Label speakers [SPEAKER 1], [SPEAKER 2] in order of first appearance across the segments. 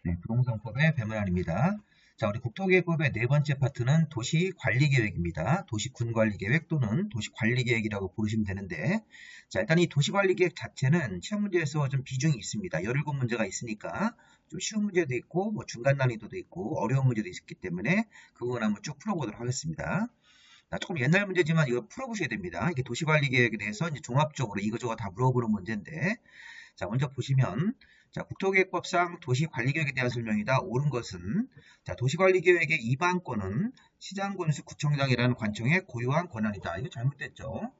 [SPEAKER 1] 네, 부동산법의 배문환입니다. 자, 우리 국토계획법의 네 번째 파트는 도시관리계획입니다. 도시군관리계획 또는 도시관리계획이라고 부르시면 되는데, 자, 일단 이 도시관리계획 자체는 시험 문제에서 좀 비중이 있습니다. 17문제가 있으니까 좀 쉬운 문제도 있고, 뭐 중간 난이도도 있고, 어려운 문제도 있기 때문에 그 부분 한번 쭉 풀어보도록 하겠습니다. 자, 조금 옛날 문제지만 이거 풀어보셔야 됩니다. 이게 도시관리계획에 대해서 이제 종합적으로 이거저거 다 물어보는 문제인데, 자, 먼저 보시면, 자, 국토계획법상 도시관리계획에 대한 설명이다. 옳은 것은, 자, 도시관리계획의 이반권은 시장군수 구청장이라는 관청의 고유한 권한이다. 이거 잘못됐죠.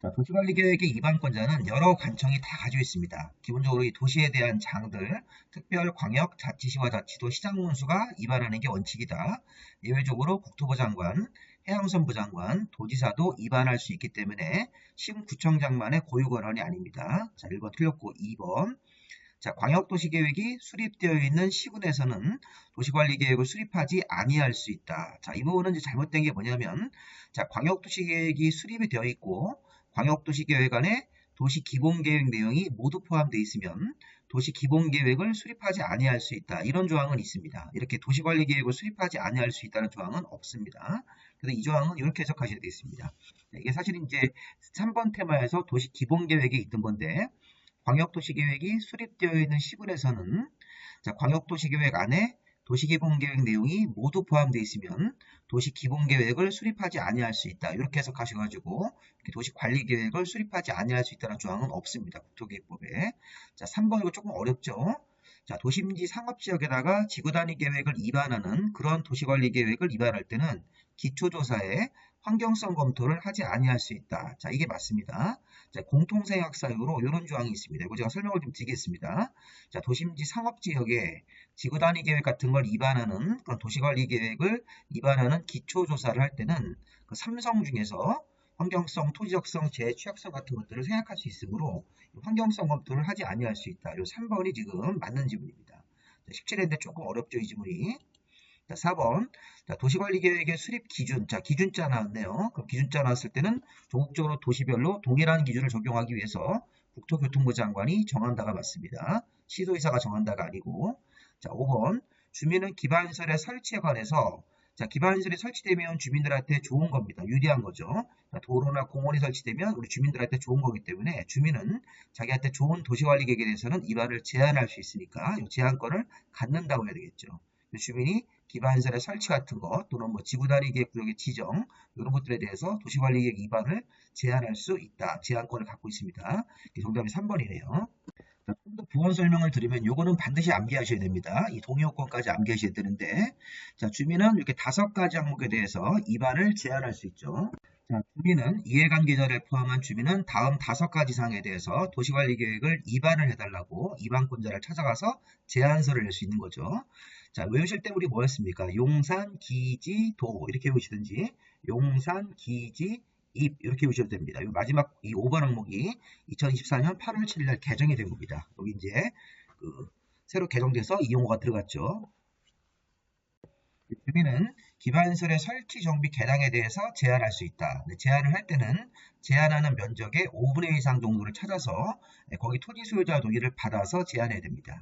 [SPEAKER 1] 자, 도시관리계획의 이반권자는 여러 관청이 다 가지고 있습니다. 기본적으로 이 도시에 대한 장들, 특별 광역 자치시와 자치도 시장군수가 이반하는 게 원칙이다. 예외적으로 국토부 장관, 해양선부 장관, 도지사도 이반할 수 있기 때문에 시군구청장만의 고유 권한이 아닙니다. 자, 1번 틀렸고 2번. 자, 광역도시계획이 수립되어 있는 시군에서는 도시관리계획을 수립하지 아니할 수 있다. 자, 이 부분은 이제 잘못된 게 뭐냐면, 자, 광역도시계획이 수립이 되어 있고, 광역도시계획 안에 도시기본계획 내용이 모두 포함되어 있으면 도시기본계획을 수립하지 아니할 수 있다. 이런 조항은 있습니다. 이렇게 도시관리계획을 수립하지 아니할 수 있다는 조항은 없습니다. 그래서 이 조항은 이렇게 해석하셔야 되겠습니다. 이게 사실 이제 3번 테마에서 도시기본계획에 있던 건데, 광역도시계획이 수립되어 있는 시군에서는, 자, 광역도시계획 안에 도시기본계획 내용이 모두 포함되어 있으면 도시기본계획을 수립하지 아니할 수 있다. 이렇게 해석하셔가지고 도시관리계획을 수립하지 아니할 수 있다는 조항은 없습니다. 국토계획법에. 자, 3번 이거 조금 어렵죠. 자, 도심지 상업지역에다가 지구단위 계획을 입안하는 그런 도시관리계획을 입안할 때는 기초조사에 환경성 검토를 하지 아니할 수 있다. 자, 이게 맞습니다. 자, 공통생학 사유로 이런 조항이 있습니다. 이거 제가 설명을 좀 드리겠습니다. 자, 도심지 상업지역에 지구단위 계획 같은 걸 입안하는 그런 도시관리 계획을 입안하는 기초조사를 할 때는 그 3성 중에서 환경성, 토지적성, 재취약성 같은 것들을 생각할 수 있으므로 환경성 검토를 하지 아니할 수 있다. 이 3번이 지금 맞는 지문입니다. 17회인데 조금 어렵죠, 이 지문이. 자, 4번. 자, 도시관리계획의 수립 기준. 자, 기준자 나왔네요. 그럼 기준자 나왔을 때는 전국적으로 도시별로 동일한 기준을 적용하기 위해서 국토교통부 장관이 정한다가 맞습니다. 시도의사가 정한다가 아니고. 자, 5번. 주민은 기반시설의 설치에 관해서, 자, 기반시설이 설치되면 주민들한테 좋은 겁니다. 유리한 거죠. 자, 도로나 공원이 설치되면 우리 주민들한테 좋은 거기 때문에 주민은 자기한테 좋은 도시관리 계획에 대해서는 이반을 제한할 수 있으니까 이 제한권을 갖는다고 해야 되겠죠. 주민이 기반시설의 설치 같은 것 또는 뭐 지구단위 계획 구역의 지정 이런 것들에 대해서 도시관리 계획 이반을 제한할 수 있다. 제한권을 갖고 있습니다. 정답이 3번이네요. 좀 더 부원 설명을 드리면 요거는 반드시 암기하셔야 됩니다. 이 동의요건까지 암기하셔야 되는데, 자, 주민은 이렇게 5가지 항목에 대해서 입안을 제한할 수 있죠. 자, 주민은 이해관계자를 포함한 주민은 다음 5가지 사항에 대해서 도시관리계획을 입안을 해달라고 입안권자를 찾아가서 제안서를 낼 수 있는 거죠. 자, 외우실 때 우리 뭐였습니까? 용산, 기지, 도 이렇게 외우시든지 용산, 기지, 입 이렇게 보셔도 됩니다. 마지막 이 5번 항목이 2024년 8월 7일 개정이 된 겁니다. 여기 이제 새로 개정돼서 이 용어가 들어갔죠. 주민은 기반시설의 설치 정비 개량에 대해서 제한할 수 있다. 제한을 할 때는 제한하는 면적의 5분의 1 이상 정도를 찾아서 거기 토지 소유자 동의를 받아서 제한해야 됩니다.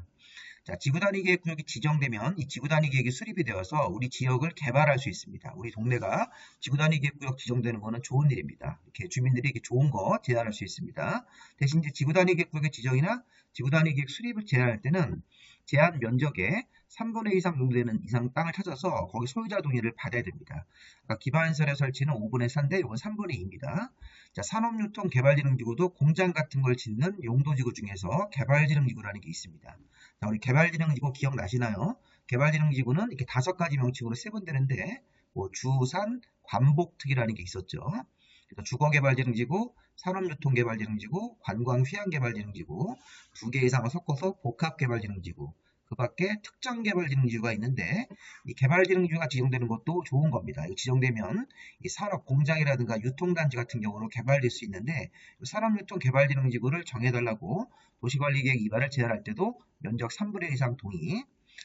[SPEAKER 1] 자, 지구단위 계획 구역이 지정되면 이 지구단위 계획이 수립이 되어서 우리 지역을 개발할 수 있습니다. 우리 동네가 지구단위 계획 구역 지정되는 거는 좋은 일입니다. 이렇게 주민들이 이렇게 좋은 거 제한할 수 있습니다. 대신 이제 지구단위 계획 구역의 지정이나 지구단위 계획 수립을 제한할 때는 제한 면적의 3분의 2 이상 정도 되는 이상 땅을 찾아서 거기 소유자 동의를 받아야 됩니다. 그러니까 기반시설의 설치는 5분의 4인데 이건 3분의 2입니다. 자, 산업유통개발진흥지구도 공장 같은 걸 짓는 용도지구 중에서 개발진흥지구라는 게 있습니다. 자, 우리 개발진흥지구 기억나시나요? 개발진흥지구는 이렇게 5가지 명칭으로 세분되는데 뭐 주산, 관복특이라는 게 있었죠. 그래서 주거개발진흥지구, 산업유통개발진흥지구, 관광휴양개발진흥지구 2개 이상을 섞어서 복합개발진흥지구 그 밖에 특정개발진흥지구가 있는데 이 개발진흥지구가 지정되는 것도 좋은 겁니다. 지정되면 이 산업 공장이라든가 유통단지 같은 경우로 개발될 수 있는데 산업유통개발진흥지구를 정해달라고 도시관리계획 입안을 제한할 때도 면적 3분의 1 이상 동의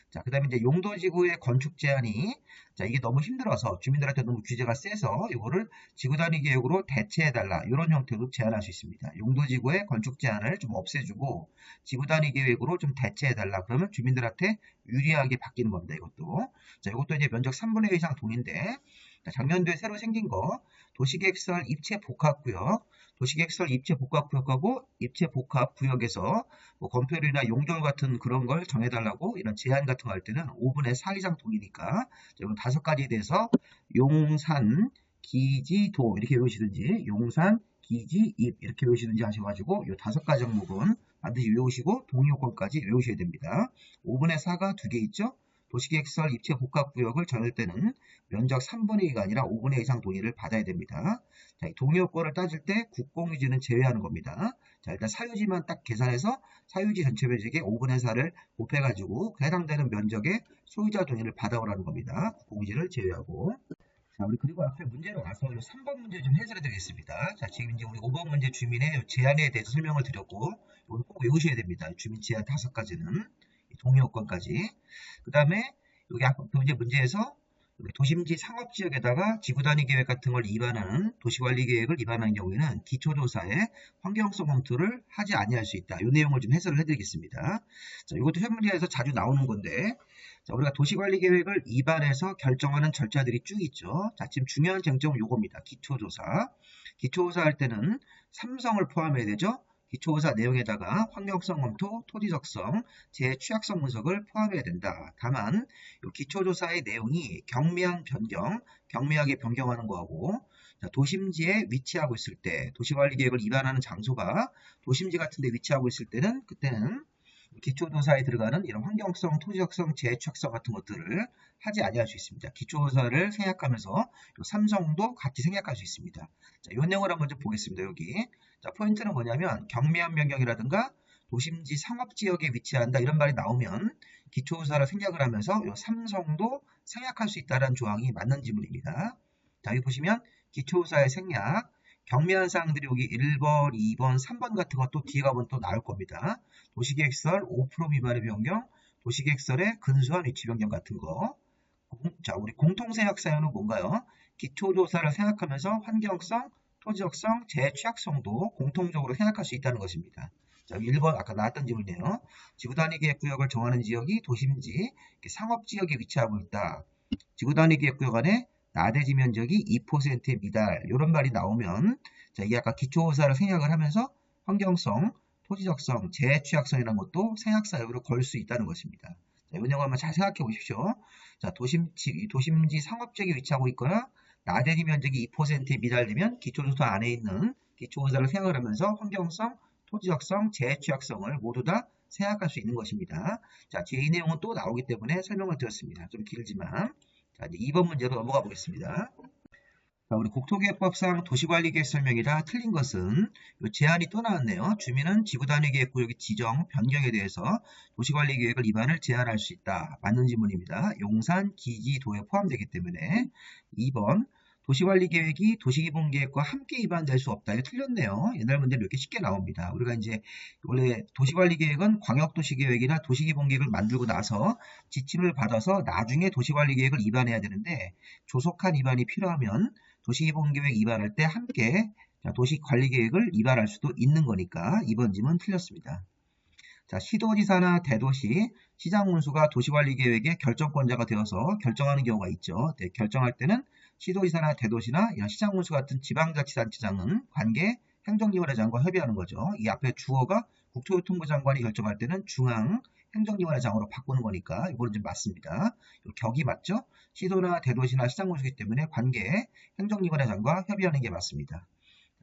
[SPEAKER 1] 자, 그 다음에 이제 용도지구의 건축 제한이, 자, 이게 너무 힘들어서 주민들한테 너무 규제가 세서 이거를 지구단위 계획으로 대체해달라. 이런 형태로 제한할 수 있습니다. 용도지구의 건축 제한을 좀 없애주고 지구단위 계획으로 좀 대체해달라. 그러면 주민들한테 유리하게 바뀌는 겁니다. 이것도. 자, 이것도 이제 면적 3분의 1 이상 동인데, 작년도에 새로 생긴 거, 도시계획설 입체복합구역, 도시계획설 입체복합구역하고 입체복합구역에서 뭐 건폐율이나 용적률 같은 그런 걸 정해달라고 이런 제한 같은 거 할 때는 5분의 4 이상 동이니까 이런 5가지에 대해서 용산, 기지, 도 이렇게 외우시든지 용산, 기지, 입 이렇게 외우시든지 하셔가지고 이 5가지 항목은 반드시 외우시고 동의요건까지 외우셔야 됩니다. 5분의 4가 2개 있죠? 도시계획설 입체복합구역을 정할 때는 면적 3분의 2가 아니라 5분의 2 이상 동의를 받아야 됩니다. 자, 이 동의요건을 따질 때 국공유지는 제외하는 겁니다. 자, 일단 사유지만 딱 계산해서 사유지 전체 면적의 5분의 4를 곱해가지고 해당되는 면적의 소유자 동의를 받아오라는 겁니다. 국공유지를 제외하고. 자, 우리 그리고 앞에 문제로 와서 3번 문제 좀 해설해 드리겠습니다. 자, 지금 이제 우리 5번 문제 주민의 제한에 대해서 설명을 드렸고, 이걸 꼭 외우셔야 됩니다. 주민 제한 5가지는. 동의요건까지. 그 다음에 여기 앞 문제에서 도심지 상업지역에다가 지구단위 계획 같은 걸 위반하는 도시관리계획을 위반하는 경우에는 기초조사에 환경성 검토를 하지 아니할 수 있다. 이 내용을 좀 해설을 해드리겠습니다. 자, 이것도 현문제에서 자주 나오는 건데, 자, 우리가 도시관리계획을 위반해서 결정하는 절차들이 쭉 있죠. 자, 지금 중요한 쟁점은 요겁니다. 기초조사. 기초조사 할 때는 삼성을 포함해야 되죠. 기초조사 내용에다가 환경성 검토, 토지적성, 재취약성 분석을 포함해야 된다. 다만 이 기초조사의 내용이 경미한 변경, 경미하게 변경하는 거하고 도심지에 위치하고 있을 때 도시관리계획을 위반하는 장소가 도심지 같은 데 위치하고 있을 때는 그때는 기초조사에 들어가는 이런 환경성, 토지적성, 재취약성 같은 것들을 하지 아니할 수 있습니다. 기초조사를 생략하면서 삼성도 같이 생략할 수 있습니다. 자, 이 내용을 한번 좀 보겠습니다. 여기. 자, 포인트는 뭐냐면 경미한 변경이라든가 도심지 상업지역에 위치한다 이런 말이 나오면 기초조사를 생략을 하면서 이 삼성도 생략할 수 있다는 조항이 맞는 지문입니다. 자, 여기 보시면 기초조사의 생략, 경미한 사항들이 여기 1번, 2번, 3번 같은 것도 뒤에 가면 또 나올 겁니다. 도시계획설 5% 미만의 변경, 도시계획설의 근소한 위치 변경 같은 거. 자, 우리 공통생각 사유는 뭔가요? 기초조사를 생각하면서 환경성, 토지적성, 재취약성도 공통적으로 생각할 수 있다는 것입니다. 자, 1번 아까 나왔던 질문이네요. 지구단위 계획구역을 정하는 지역이 도심지, 상업지역에 위치하고 있다. 지구단위 계획구역 안에 나대지 면적이 2%에 미달 이런 말이 나오면 자, 이게 아까 기초조사를 생략을 하면서 환경성, 토지적성, 재취약성이라는 것도 생략사유로 걸 수 있다는 것입니다. 자, 이 내용 한번 잘 생각해 보십시오. 자, 도심지 상업지역에 위치하고 있거나 나대지 면적이 2%에 미달되면 기초조사 안에 있는 기초조사를 생각을 하면서 환경성, 토지적성, 재취약성을 모두 다 생각할 수 있는 것입니다. 자, 뒤에 이 내용은 또 나오기 때문에 설명을 드렸습니다. 좀 길지만. 자, 이제 2번 문제로 넘어가 보겠습니다. 자, 우리 국토계획법상 도시관리계획 설명이라 틀린 것은 이 제한이 또 나왔네요. 주민은 지구단위계획구역의 지정, 변경에 대해서 도시관리계획을 위반을 제한할 수 있다. 맞는 지문입니다. 용산, 기지, 도에 포함되기 때문에 2번 도시관리계획이 도시기본계획과 함께 위반될 수 없다. 이거 틀렸네요. 옛날 문제는 이렇게 쉽게 나옵니다. 우리가 이제 원래 도시관리계획은 광역도시계획이나 도시기본계획을 만들고 나서 지침을 받아서 나중에 도시관리계획을 위반해야 되는데 조속한 위반이 필요하면 도시기본계획 위반할 때 함께 도시관리계획을 위반할 수도 있는 거니까 이번 질문 틀렸습니다. 자, 시도지사나 대도시, 시장군수가 도시관리계획의 결정권자가 되어서 결정하는 경우가 있죠. 네, 결정할 때는 시도지사나 대도시나 이런 시장군수 같은 지방자치단체장은 관계 행정기관회장과 협의하는 거죠. 이 앞에 주어가 국토교통부 장관이 결정할 때는 중앙행정기관회장으로 바꾸는 거니까 이거는 좀 맞습니다. 격이 맞죠? 시도나 대도시나 시장군수이기 때문에 관계 행정기관회장과 협의하는 게 맞습니다.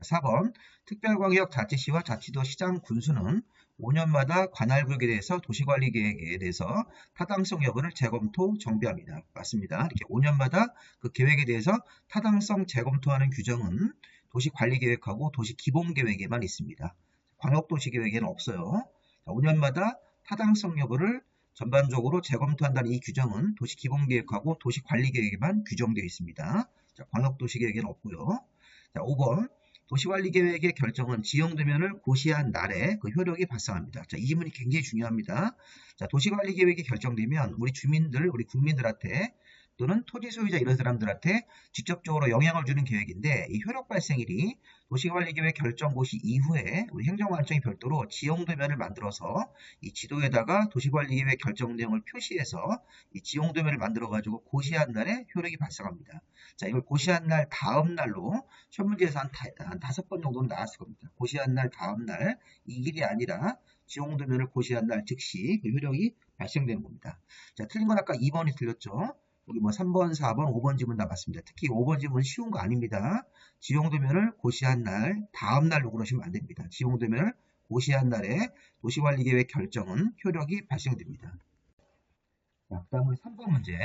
[SPEAKER 1] 4번 특별광역자치시와 자치도 시장 군수는 5년마다 관할구역에 대해서 도시관리계획에 대해서 타당성 여부를 재검토 정비합니다. 맞습니다. 이렇게 5년마다 그 계획에 대해서 타당성 재검토하는 규정은 도시관리계획하고 도시기본계획에만 있습니다. 광역도시계획에는 없어요. 5년마다 타당성 여부를 전반적으로 재검토한다는 이 규정은 도시기본계획하고 도시관리계획에만 규정되어 있습니다. 자, 광역도시계획에는 없고요. 자, 5번 도시관리계획의 결정은 지형도면을 고시한 날에 그 효력이 발생합니다. 자, 이 지문이 굉장히 중요합니다. 자, 도시관리계획이 결정되면 우리 주민들, 우리 국민들한테 또는 토지 소유자 이런 사람들한테 직접적으로 영향을 주는 계획인데 이 효력 발생일이 도시관리계획 결정 고시 이후에 우리 행정관청이 별도로 지형도면을 만들어서 이 지도에다가 도시관리계획 결정 내용을 표시해서 이 지형도면을 만들어 가지고 고시한 날에 효력이 발생합니다. 자, 이걸 고시한 날 다음 날로 시험 문제에서 한 5번 정도는 나왔을 겁니다. 고시한 날 다음 날 이 일이 아니라 지형도면을 고시한 날 즉시 그 효력이 발생되는 겁니다. 자, 틀린 건 아까 2번이 틀렸죠. 여기 뭐 3번, 4번, 5번 지문 나왔습니다. 특히 5번 지문은 쉬운 거 아닙니다. 지형도면을 고시한 날, 다음 날로 그러시면 안 됩니다. 지형도면을 고시한 날에 도시관리계획 결정은 효력이 발생됩니다. 자, 그다음은 3번 문제.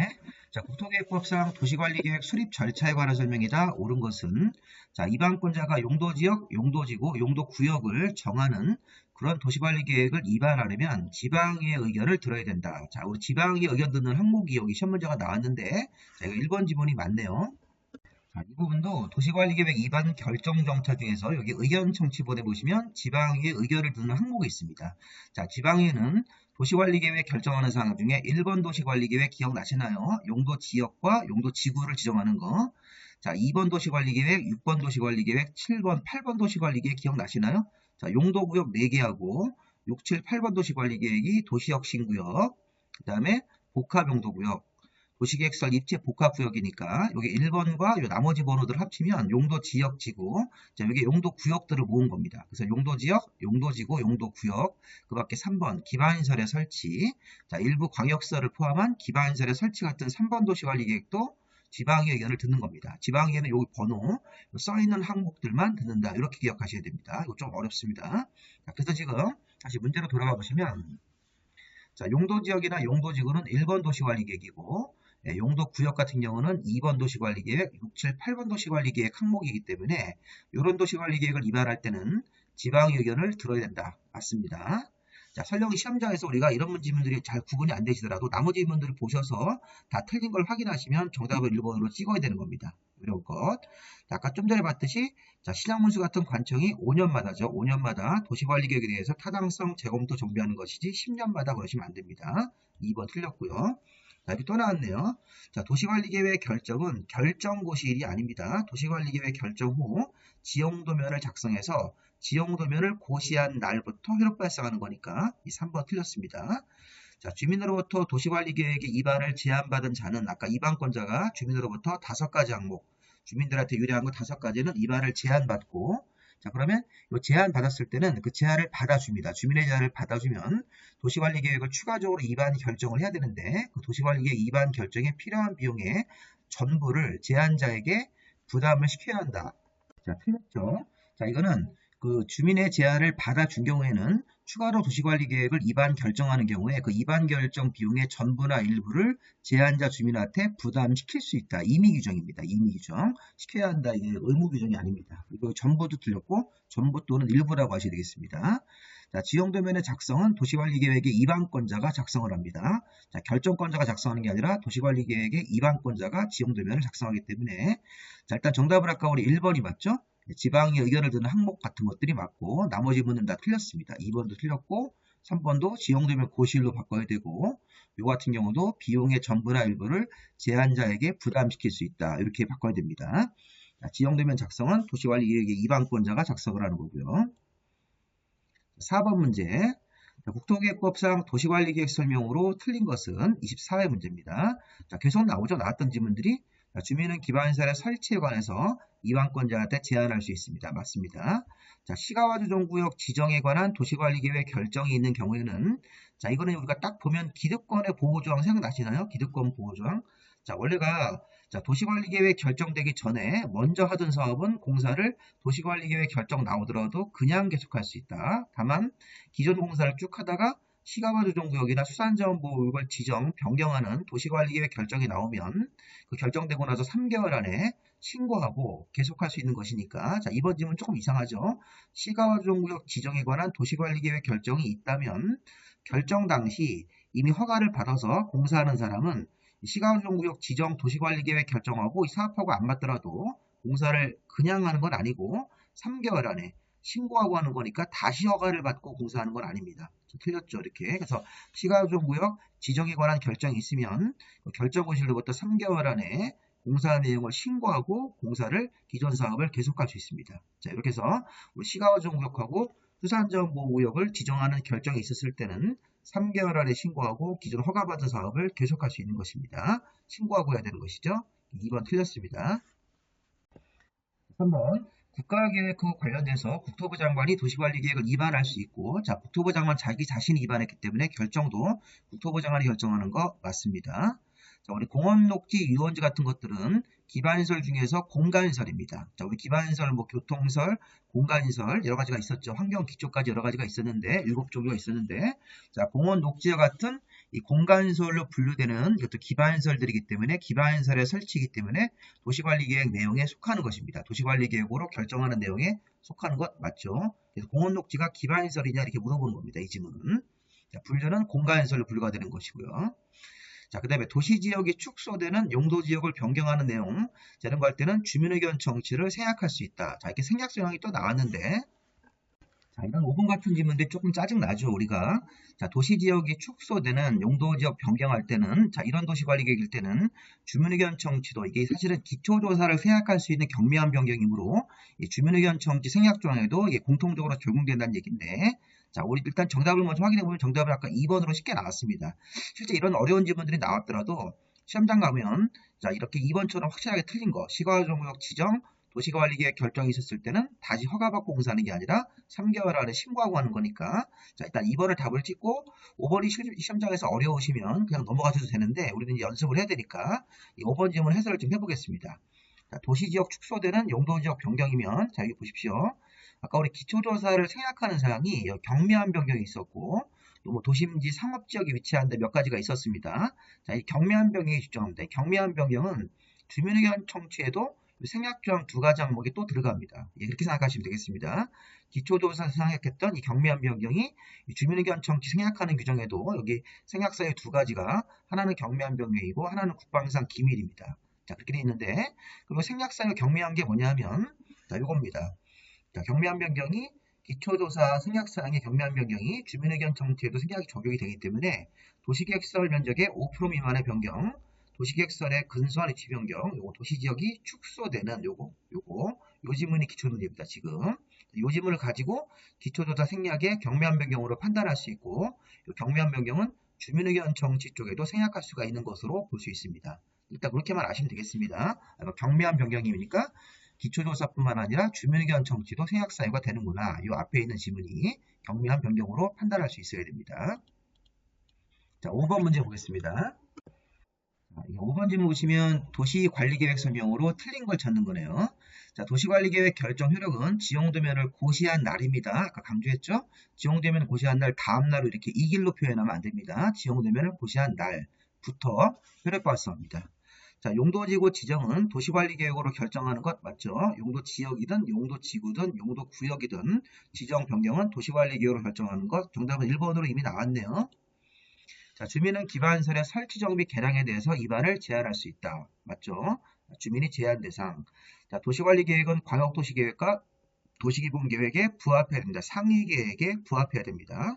[SPEAKER 1] 자, 국토계획법상 도시관리계획 수립 절차에 관한 설명이다. 옳은 것은 자, 입안권자가 용도지역, 용도지구, 용도구역을 정하는 그런 도시관리계획을 입안하려면 지방의 의견을 들어야 된다. 자, 우리 지방의 의견 듣는 항목이 여기 시험 문제가 나왔는데 자, 이거 1번 지문이 맞네요. 자, 이 부분도 도시관리계획 입안 결정정차 중에서 여기 의견 청취본에 보시면 지방의 의견을 듣는 항목이 있습니다. 자, 지방에는 도시관리계획 결정하는 사항 중에 1번 도시관리계획 기억나시나요? 용도지역과 용도지구를 지정하는 거. 자, 2번 도시관리계획, 6번 도시관리계획, 7번, 8번 도시관리계획 기억나시나요? 자, 용도구역 4개하고 6, 7, 8번 도시관리계획이 도시역 신구역, 그 다음에 복합용도구역, 도시계획설 입지 복합구역이니까 여기 1번과 요 나머지 번호들 합치면 용도지역지구, 자, 여기 용도구역들을 모은 겁니다. 그래서 용도지역, 용도지구, 용도구역, 그 밖에 3번 기반시설의 설치, 자, 일부 광역시설을 포함한 기반시설의 설치 같은 3번 도시관리계획도 지방의 의견을 듣는 겁니다. 지방의견은 여기 번호, 써있는 항목들만 듣는다. 이렇게 기억하셔야 됩니다. 이거 좀 어렵습니다. 자, 그래서 지금 다시 문제로 돌아가 보시면 자, 용도지역이나 용도지구는 1번 도시관리계획이고 용도구역 같은 경우는 2번 도시관리계획, 6, 7, 8번 도시관리계획 항목이기 때문에 이런 도시관리계획을 입안할 때는 지방의 의견을 들어야 된다. 맞습니다. 자, 설령 시험장에서 우리가 이런 질문들이 잘 구분이 안 되시더라도 나머지 질문들을 보셔서 다 틀린 걸 확인하시면 정답을 1번으로 찍어야 되는 겁니다. 이런 것. 자, 아까 좀 전에 봤듯이 자, 신양문수 같은 관청이 5년마다죠. 5년마다 도시관리계획에 대해서 타당성 재검토 정비하는 것이지 10년마다 그러시면 안 됩니다. 2번 틀렸고요. 자, 여기 또 나왔네요. 자, 도시관리계획 결정은 결정고시일이 아닙니다. 도시관리계획 결정 후 지형도면을 작성해서 지형도면을 고시한 날부터 효력 발생하는 거니까 이 3번 틀렸습니다. 자, 주민으로부터 도시관리계획의 입안을 제안받은 자는 아까 입안권자가 주민으로부터 5가지 항목, 주민들한테 유리한 거 5가지는 입안을 제안받고 자, 그러면 이 제안 받았을 때는 그 제안을 받아줍니다. 주민의 제안을 받아주면 도시관리계획을 추가적으로 입안 결정을 해야 되는데 그 도시관리계획 입안 결정에 필요한 비용의 전부를 제안자에게 부담을 시켜야 한다. 자, 틀렸죠? 자, 이거는 그 주민의 제안을 받아준 경우에는 추가로 도시관리계획을 입안 결정하는 경우에 그 입안 결정 비용의 전부나 일부를 제안자 주민한테 부담시킬 수 있다. 임의규정입니다. 임의규정. 시켜야 한다. 이게 의무규정이 아닙니다. 그리고 전부도 틀렸고 전부 또는 일부라고 하셔야 되겠습니다. 자, 지형도면의 작성은 도시관리계획의 입안권자가 작성을 합니다. 자, 결정권자가 작성하는 게 아니라 도시관리계획의 입안권자가 지형도면을 작성하기 때문에 자, 일단 정답을 아까 우리 1번이 맞죠? 지방의 의견을 듣는 항목 같은 것들이 맞고 나머지 문은 다 틀렸습니다. 2번도 틀렸고 3번도 지형도면 고시일로 바꿔야 되고 요 같은 경우도 비용의 전부나 일부를 제안자에게 부담시킬 수 있다. 이렇게 바꿔야 됩니다. 자, 지형도면 작성은 도시관리계획의 입안권자가 작성을 하는 거고요. 4번 문제. 국토계획법상 도시관리계획 설명으로 틀린 것은 24회 문제입니다. 자, 계속 나오죠. 나왔던 질문들이 자, 주민은 기반시설의 설치에 관해서 입안권자한테 제안할 수 있습니다. 맞습니다. 자, 시가와 조정구역 지정에 관한 도시관리계획 결정이 있는 경우에는 자, 이거는 우리가 딱 보면 기득권의 보호조항 생각나시나요? 기득권 보호조항. 자, 원래가 자, 도시관리계획 결정되기 전에 먼저 하던 사업은 공사를 도시관리계획 결정 나오더라도 그냥 계속할 수 있다. 다만 기존 공사를 쭉 하다가 시가와 조정구역이나 수산자원보호구역을 지정, 변경하는 도시관리계획 결정이 나오면 그 결정되고 나서 3개월 안에 신고하고 계속할 수 있는 것이니까 자, 이번 질문 조금 이상하죠. 시가와 조정구역 지정에 관한 도시관리계획 결정이 있다면 결정 당시 이미 허가를 받아서 공사하는 사람은 시가와 조정구역 지정 도시관리계획 결정하고 사업하고 안 맞더라도 공사를 그냥 하는 건 아니고 3개월 안에 신고하고 하는 거니까 다시 허가를 받고 공사하는 건 아닙니다. 틀렸죠, 이렇게. 그래서 시가조정구역 지정에 관한 결정이 있으면 결정고시로부터 3개월 안에 공사 내용을 신고하고 공사를 기존 사업을 계속할 수 있습니다. 자, 이렇게 해서 우리 시가조정구역하고 수산자원보호구역을 지정하는 결정이 있었을 때는 3개월 안에 신고하고 기존 허가받은 사업을 계속할 수 있는 것입니다. 신고하고 해야 되는 것이죠. 2번 틀렸습니다. 3번 국가계획과 관련돼서 국토부 장관이 도시관리계획을 위반할 수 있고, 자, 국토부 장관 자기 자신이 위반했기 때문에 결정도 국토부 장관이 결정하는 거 맞습니다. 자, 우리 공원, 녹지, 유원지 같은 것들은 기반시설 중에서 공간시설입니다. 자, 우리 기반시설, 뭐 교통시설, 공간시설 여러 가지가 있었죠. 환경 기초까지 여러 가지가 있었는데 7종류가 있었는데, 자, 공원, 녹지와 같은 이 공간시설로 분류되는 이것도 기반시설들이기 때문에 기반시설의 설치이기 때문에 도시관리계획 내용에 속하는 것입니다. 도시관리계획으로 결정하는 내용에 속하는 것 맞죠? 그래서 공원, 녹지가 기반시설이냐 이렇게 물어보는 겁니다. 이 질문은. 자, 분류는 공간시설로 분류가 되는 것이고요. 자, 그 다음에 도시지역이 축소되는 용도지역을 변경하는 내용, 자, 이런 거 할 때는 주민의견 정치를 생략할 수 있다. 자, 이렇게 생략 조항이 또 나왔는데, 자, 이런 5번 같은 질문들이 조금 짜증나죠, 우리가. 자, 도시지역이 축소되는 용도지역 변경할 때는, 자, 이런 도시관리계획일 때는 주민의견 청취도, 이게 사실은 기초조사를 생략할 수 있는 경미한 변경이므로, 이 주민의견 청취 생략 조항에도 이게 공통적으로 적용된다는 얘기인데, 자, 우리 일단 정답을 먼저 확인해보면 정답은 아까 2번으로 쉽게 나왔습니다. 실제 이런 어려운 질문들이 나왔더라도, 시험장 가면, 자, 이렇게 2번처럼 확실하게 틀린 거, 시가조정구역 지정, 도시관리계획 결정이 있었을 때는 다시 허가받고 공사하는 게 아니라 3개월 안에 신고하고 하는 거니까, 자, 일단 2번을 답을 찍고 5번이 시험장에서 어려우시면 그냥 넘어가셔도 되는데 우리는 이제 연습을 해야 되니까 이 5번 질문 해설을 좀 해보겠습니다. 자, 도시지역 축소되는 용도지역 변경이면, 자, 여기 보십시오. 아까 우리 기초조사를 생략하는 사항이 경미한 변경이 있었고, 또 뭐 도심지 상업지역에 위치한 데 몇 가지가 있었습니다. 자, 이 경미한 변경이 집중합니다. 이 경미한 변경은 주민의견 청취에도 생략조항 2가지 항목이 또 들어갑니다. 예, 그렇게 생각하시면 되겠습니다. 기초조사 생략했던 이 경미한 변경이 주민의견 청취 생략하는 규정에도 여기 생략사의 2가지가 하나는 경미한 변경이고 하나는 국방상 기밀입니다. 자, 그렇게 되어 있는데, 그리고 생략사의 경미한 게 뭐냐면, 자, 요겁니다. 자, 경미한 변경이 기초조사 생략사항의 경미한 변경이 주민의견 청취에도 생략이 적용이 되기 때문에 도시계획시설 면적의 5% 미만의 변경, 도시계획시설의 근소한 위치 변경, 요거 도시지역이 축소되는 요 지문이 기초문제입니다. 지금 요 지문을 가지고 기초조사 생략의 경미한 변경으로 판단할 수 있고, 요 경미한 변경은 주민의견 청취 쪽에도 생략할 수가 있는 것으로 볼 수 있습니다. 일단 그렇게만 아시면 되겠습니다. 경미한 변경이니까 기초조사뿐만 아니라 주민의견 청취도 생략 사유가 되는구나. 이 앞에 있는 지문이 경미한 변경으로 판단할 수 있어야 됩니다. 자, 5번 문제 보겠습니다. 5번 질문 보시면 도시관리계획 설명으로 틀린 걸 찾는 거네요. 자, 도시관리계획 결정 효력은 지용도면을 고시한 날입니다. 아까 강조했죠? 지용도면을 고시한 날 다음 날로 이렇게 이 길로 표현하면 안 됩니다. 지용도면을 고시한 날부터 효력 발생합니다. 자, 용도지구 지정은 도시관리계획으로 결정하는 것 맞죠? 용도지역이든 용도지구든 용도구역이든 지정 변경은 도시관리계획으로 결정하는 것. 정답은 1번으로 이미 나왔네요. 자, 주민은 기반시설의 설치 정비 개량에 대해서 위반을 제한할 수 있다. 맞죠? 주민이 제한 대상. 자, 도시관리계획은 광역도시계획과 도시기본계획에 부합해야 됩니다. 상위계획에 부합해야 됩니다.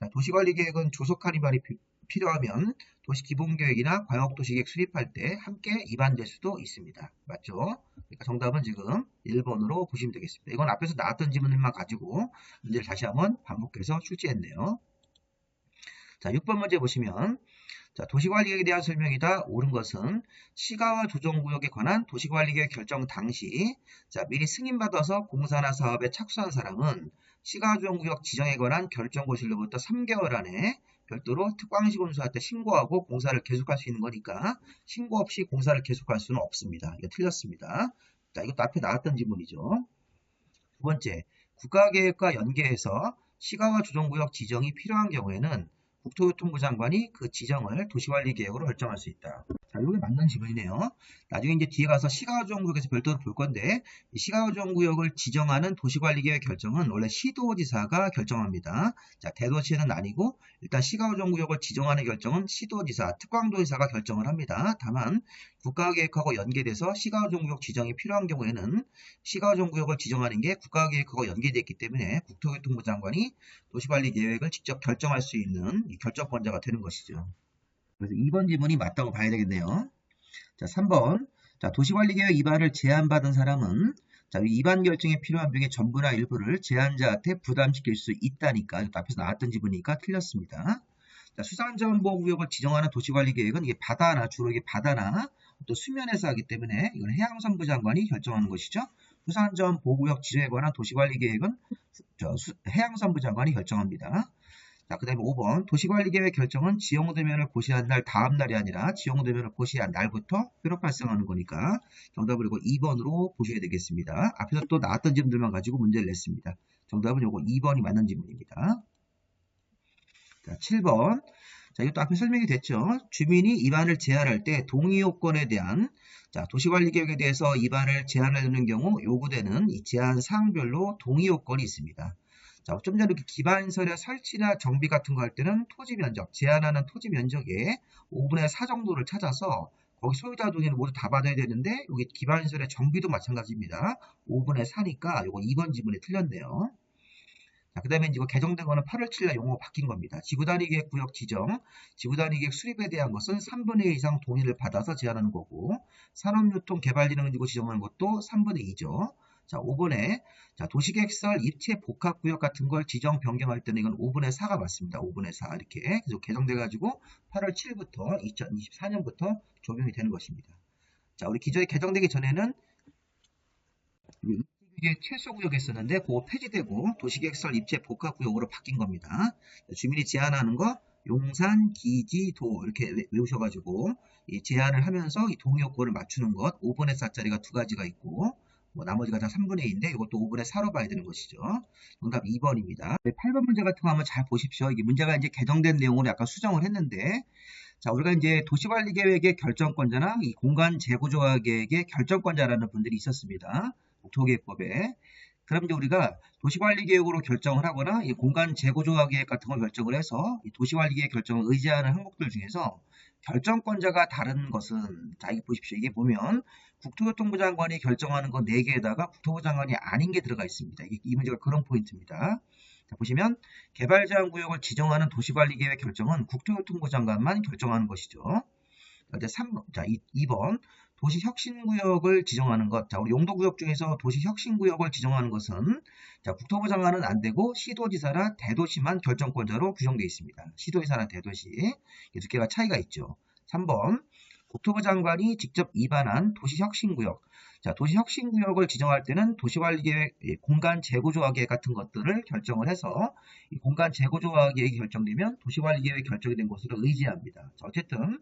[SPEAKER 1] 자, 도시관리계획은 조속한 위반이 필요하면 도시기본계획이나 광역도시계획 수립할 때 함께 위반될 수도 있습니다. 맞죠? 그러니까 정답은 지금 1번으로 보시면 되겠습니다. 이건 앞에서 나왔던 지문들만 가지고 문제를 다시 한번 반복해서 출제했네요. 자, 6번 문제 보시면, 자, 도시관리계획에 대한 설명이다. 옳은 것은 시가와 조정구역에 관한 도시관리계획 결정 당시, 자, 미리 승인받아서 공사나 사업에 착수한 사람은 시가조정구역 지정에 관한 결정고시로부터 3개월 안에 별도로 특광시 공사할 때 신고하고 공사를 계속할 수 있는 거니까 신고 없이 공사를 계속할 수는 없습니다. 이거 틀렸습니다. 자, 이것도 앞에 나왔던 지문이죠. 두 번째, 국가계획과 연계해서 시가와 조정구역 지정이 필요한 경우에는 국토교통부 장관이 그 지정을 도시관리계획으로 결정할 수 있다. 자, 이게 맞는 지문이네요. 나중에 이제 뒤에 가서 시가조정구역에서 별도로 볼 건데, 이 시가조정구역을 지정하는 도시관리계획 결정은 원래 시도지사가 결정합니다. 자, 대도시는 아니고, 일단 시가조정구역을 지정하는 결정은 시도지사, 특광도지사가 결정을 합니다. 다만, 국가계획하고 연계돼서 시가조정구역 지정이 필요한 경우에는 시가조정구역을 지정하는 게 국가계획하고 연계되어 있기 때문에 국토교통부 장관이 도시관리계획을 직접 결정할 수 있는 이 결정권자가 되는 것이죠. 그래서 2번 지문이 맞다고 봐야 되겠네요. 자, 3번. 자, 도시관리계획 위반을 제안받은 사람은 자, 위반 결정에 필요한 비용의 전부나 일부를 제안자한테 부담시킬 수 있다니까 앞에서 나왔던 지문이니까 틀렸습니다. 자, 수산자원보호구역을 지정하는 도시관리계획은 이게 바다나 주로 이게 바다나 또 수면에서 하기 때문에 이건 해양선부 장관이 결정하는 것이죠. 수산자원보호구역 지정에 관한 도시관리계획은 해양선부 장관이 결정합니다. 자, 그 다음에 5번. 도시관리계획 결정은 지형대면을 고시한 날 다음 날이 아니라 지형대면을 고시한 날부터 효력 발생하는 거니까 정답을 이거 2번으로 보셔야 되겠습니다. 앞에서 또 나왔던 질문들만 가지고 문제를 냈습니다. 정답은 이거 2번이 맞는 질문입니다. 자, 7번. 자, 이것도 앞에 설명이 됐죠. 주민이 위반을 제한할 때 동의 요건에 대한 자, 도시관리계획에 대해서 위반을 제한하는 경우 요구되는 이 제한 사항별로 동의 요건이 있습니다. 자, 좀 전에 이렇게 기반시설의 설치나 정비 같은 거 할 때는 토지 면적, 제한하는 토지 면적의 5분의 4 정도를 찾아서 거기 소유자 동의를 모두 다 받아야 되는데 여기 기반시설의 정비도 마찬가지입니다. 5분의 4니까 이거 2번 지문에 틀렸네요. 자, 그 다음에 이거 개정된 거는 8월 7일 용어가 바뀐 겁니다. 지구단위계획 구역 지정, 지구단위계획 수립에 대한 것은 3분의 2 이상 동의를 받아서 제한하는 거고 산업유통개발진흥지구 지정하는 것도 3분의 2죠. 자, 5번에 자, 도시계획설 입체 복합구역 같은 걸 지정 변경할 때는 이건 5분의 4가 맞습니다. 5분의 4 이렇게 계속 개정돼가지고 8월 7일부터 2024년부터 적용이 되는 것입니다. 자, 우리 기존에 개정되기 전에는 이게 최소구역이었었는데 그거 폐지되고 도시계획설 입체 복합구역으로 바뀐 겁니다. 주민이 제한하는 거 용산, 기지, 도 이렇게 외우셔가지고 이 제한을 하면서 이 동의요건을 맞추는 것 5분의 4짜리가 두 가지가 있고 뭐 나머지가 다 3분의 2인데 이것도 5분의 4로 봐야 되는 것이죠. 정답 2번입니다. 8번 문제 같은 거 한번 잘 보십시오. 이게 문제가 이제 개정된 내용으로 약간 수정을 했는데 자, 우리가 이제 도시관리계획의 결정권자나 이 공간재구조화계획의 결정권자라는 분들이 있었습니다. 국토계획법에. 그럼 이제 우리가 도시관리계획으로 결정을 하거나 이 공간재구조화계획 같은 걸 결정을 해서 이 도시관리계획 결정을 의지하는 항목들 중에서 결정권자가 다른 것은 자, 이게 보십시오. 이게 보면 국토교통부 장관이 결정하는 건 4개에다가 국토부 장관이 아닌 게 들어가 있습니다. 이 문제가 그런 포인트입니다. 자, 보시면 개발제한구역을 지정하는 도시관리계획 결정은 국토교통부 장관만 결정하는 것이죠. 자, 2번 도시혁신구역을 지정하는 것. 자, 우리 용도구역 중에서 도시혁신구역을 지정하는 것은 자, 국토부 장관은 안 되고 시도지사나 대도시만 결정권자로 규정되어 있습니다. 시도지사나 대도시. 두 개가 차이가 있죠. 3번 국토부 장관이 직접 위반한 도시혁신구역. 자, 도시혁신구역을 지정할 때는 도시관리계획, 공간재구조화계획 같은 것들을 결정을 해서 이 공간재구조화계획이 결정되면 도시관리계획이 결정이 된 것으로 의지합니다. 자, 어쨌든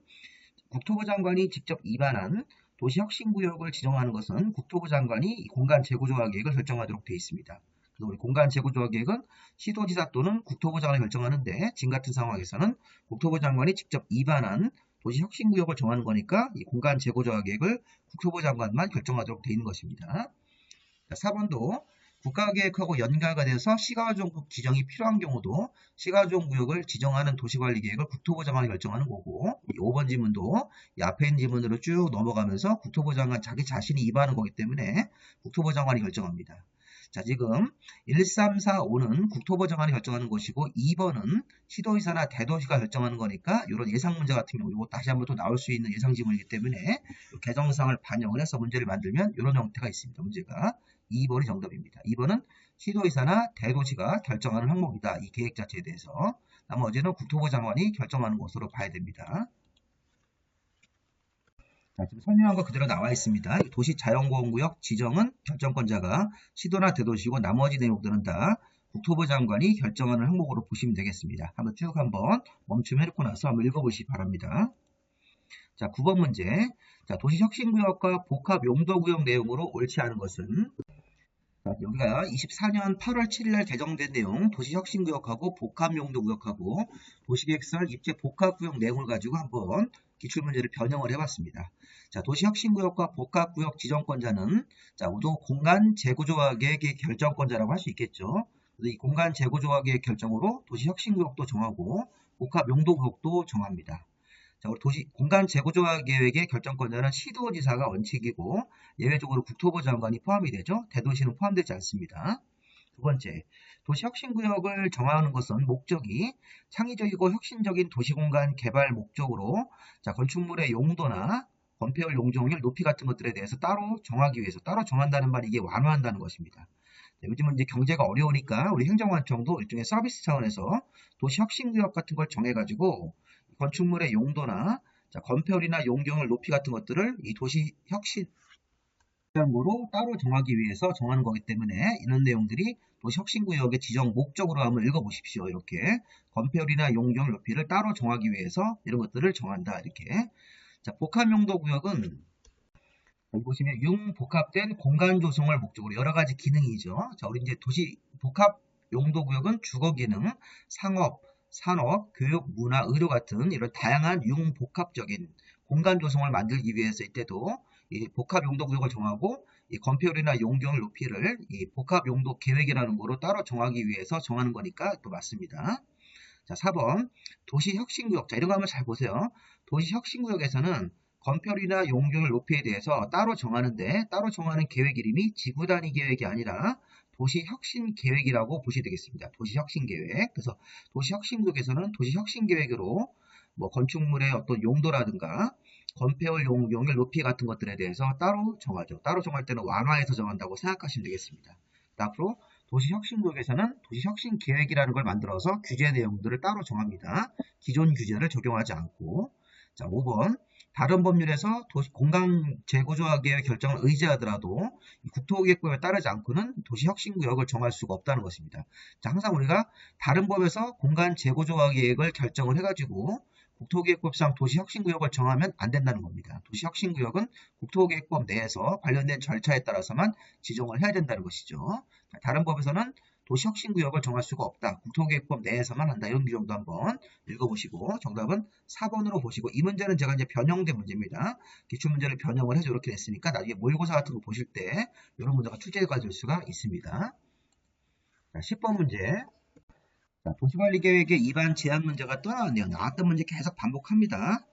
[SPEAKER 1] 국토부 장관이 직접 위반한 도시혁신구역을 지정하는 것은 국토부 장관이 공간재구조화계획을 결정하도록 되어 있습니다. 그래서 우리 공간재구조화계획은 시도지사 또는 국토부 장관이 결정하는데 지금 같은 상황에서는 국토부 장관이 직접 위반한 도시혁신구역을 정하는 거니까 이 공간재구조화계획을 국토부 장관만 결정하도록 되어 있는 것입니다. 4번도 국가계획하고 연계가 돼서 시가조정구역 지정이 필요한 경우도 시가조정구역을 지정하는 도시관리계획을 국토부 장관이 결정하는 거고 5번 지문도 이 앞에 있는 지문으로 쭉 넘어가면서 국토부 장관 자기 자신이 위반하는 거기 때문에 국토부 장관이 결정합니다. 자, 지금 1, 3, 4, 5는 국토부 장관이 결정하는 것이고 2번은 시도지사나 대도시가 결정하는 거니까 이런 예상 문제 같은 경우 이거 다시 한번 또 나올 수 있는 예상 지문이기 때문에 개정사항을 반영을 해서 문제를 만들면 이런 형태가 있습니다. 문제가 2번이 정답입니다. 2번은 시도지사나 대도시가 결정하는 항목이다. 이 계획 자체에 대해서. 나머지는 국토부 장관이 결정하는 것으로 봐야 됩니다. 자, 지금 설명한 거 그대로 나와 있습니다. 도시자연보호구역 지정은 결정권자가 시도나 대도시고 나머지 내용들은 다 국토부 장관이 결정하는 항목으로 보시면 되겠습니다. 한번 쭉 한번 멈춤해놓고 나서 한번 읽어보시기 바랍니다. 자, 9번 문제. 자, 도시혁신구역과 복합용도구역 내용으로 옳지 않은 것은 자, 여기가 24년 8월 7일날 개정된 내용, 도시혁신구역하고 복합용도구역하고 도시계획설 입지 복합구역 내용을 가지고 한번 기출문제를 변형을 해봤습니다. 자, 도시혁신구역과 복합구역 지정권자는 자, 우선 공간 재구조화계획의 결정권자라고 할 수 있겠죠. 그래서 이 공간 재구조화계획 결정으로 도시혁신구역도 정하고 복합용도구역도 정합니다. 자, 우리 도시 공간 재구조화 계획의 결정권자는 시도지사가 원칙이고 예외적으로 국토부 장관이 포함이 되죠. 대도시는 포함되지 않습니다. 두 번째, 도시혁신구역을 정하는 것은 목적이 창의적이고 혁신적인 도시공간 개발 목적으로 자, 건축물의 용도나 건폐율 용적률 높이 같은 것들에 대해서 따로 정하기 위해서 따로 정한다는 말이 이게 완화한다는 것입니다. 요즘은 이제 경제가 어려우니까 우리 행정관청도 일종의 서비스 차원에서 도시혁신구역 같은 걸 정해가지고 건축물의 용도나 자, 건폐율이나 용적률 높이 같은 것들을 이 도시혁신구역으로 따로 정하기 위해서 정하는 거기 때문에 이런 내용들이 도시혁신구역의 지정 목적으로 한번 읽어보십시오. 이렇게 건폐율이나 용적률 높이를 따로 정하기 위해서 이런 것들을 정한다. 이렇게. 자, 복합용도구역은 여기 보시면 융복합된 공간 조성을 목적으로 여러 가지 기능이죠. 자, 우리 이제 도시 복합 용도구역은 주거 기능, 상업, 산업, 교육, 문화, 의료 같은 이런 다양한 융복합적인 공간 조성을 만들기 위해서 이때도 이 복합 용도구역을 정하고 이 건폐율이나 용적률 높이를 이 복합 용도 계획이라는 거로 따로 정하기 위해서 정하는 거니까 또 맞습니다. 자, 4번 도시혁신구역. 자, 이런 거 한번 잘 보세요. 도시혁신구역에서는 건폐율이나 용적률 높이에 대해서 따로 정하는데 따로 정하는 계획 이름이 지구단위 계획이 아니라 도시혁신계획이라고 보시면 되겠습니다. 도시혁신계획. 그래서 도시혁신구역에서는 도시혁신계획으로 뭐 건축물의 어떤 용도라든가 건폐율 용적률 높이 같은 것들에 대해서 따로 정하죠. 따로 정할 때는 완화해서 정한다고 생각하시면 되겠습니다. 앞으로 도시혁신구역에서는 도시혁신계획이라는 걸 만들어서 규제 내용들을 따로 정합니다. 기존 규제를 적용하지 않고. 자, 5번. 다른 법률에서 공간 재구조화 계획 결정을 의지하더라도 국토기획법에 따르지 않고는 도시혁신구역을 정할 수가 없다는 것입니다. 자, 항상 우리가 다른 법에서 공간 재구조화 계획을 결정을 해가지고 국토기획법상 도시혁신구역을 정하면 안 된다는 겁니다. 도시혁신구역은 국토기획법 내에서 관련된 절차에 따라서만 지정을 해야 된다는 것이죠. 자, 다른 법에서는 도시혁신구역을 정할 수가 없다. 국토기획법 내에서만 한다. 이런 규정도 한번 읽어보시고 정답은 4번으로 보시고 이 문제는 제가 이제 변형된 문제입니다. 기출문제를 변형을 해서 이렇게 냈으니까 나중에 모의고사 같은 거 보실 때 이런 문제가 출제가 될 수가 있습니다. 자, 10번 문제. 자, 도시관리계획의 위반 제한 문제가 또 나왔네요. 나왔던 문제 계속 반복합니다.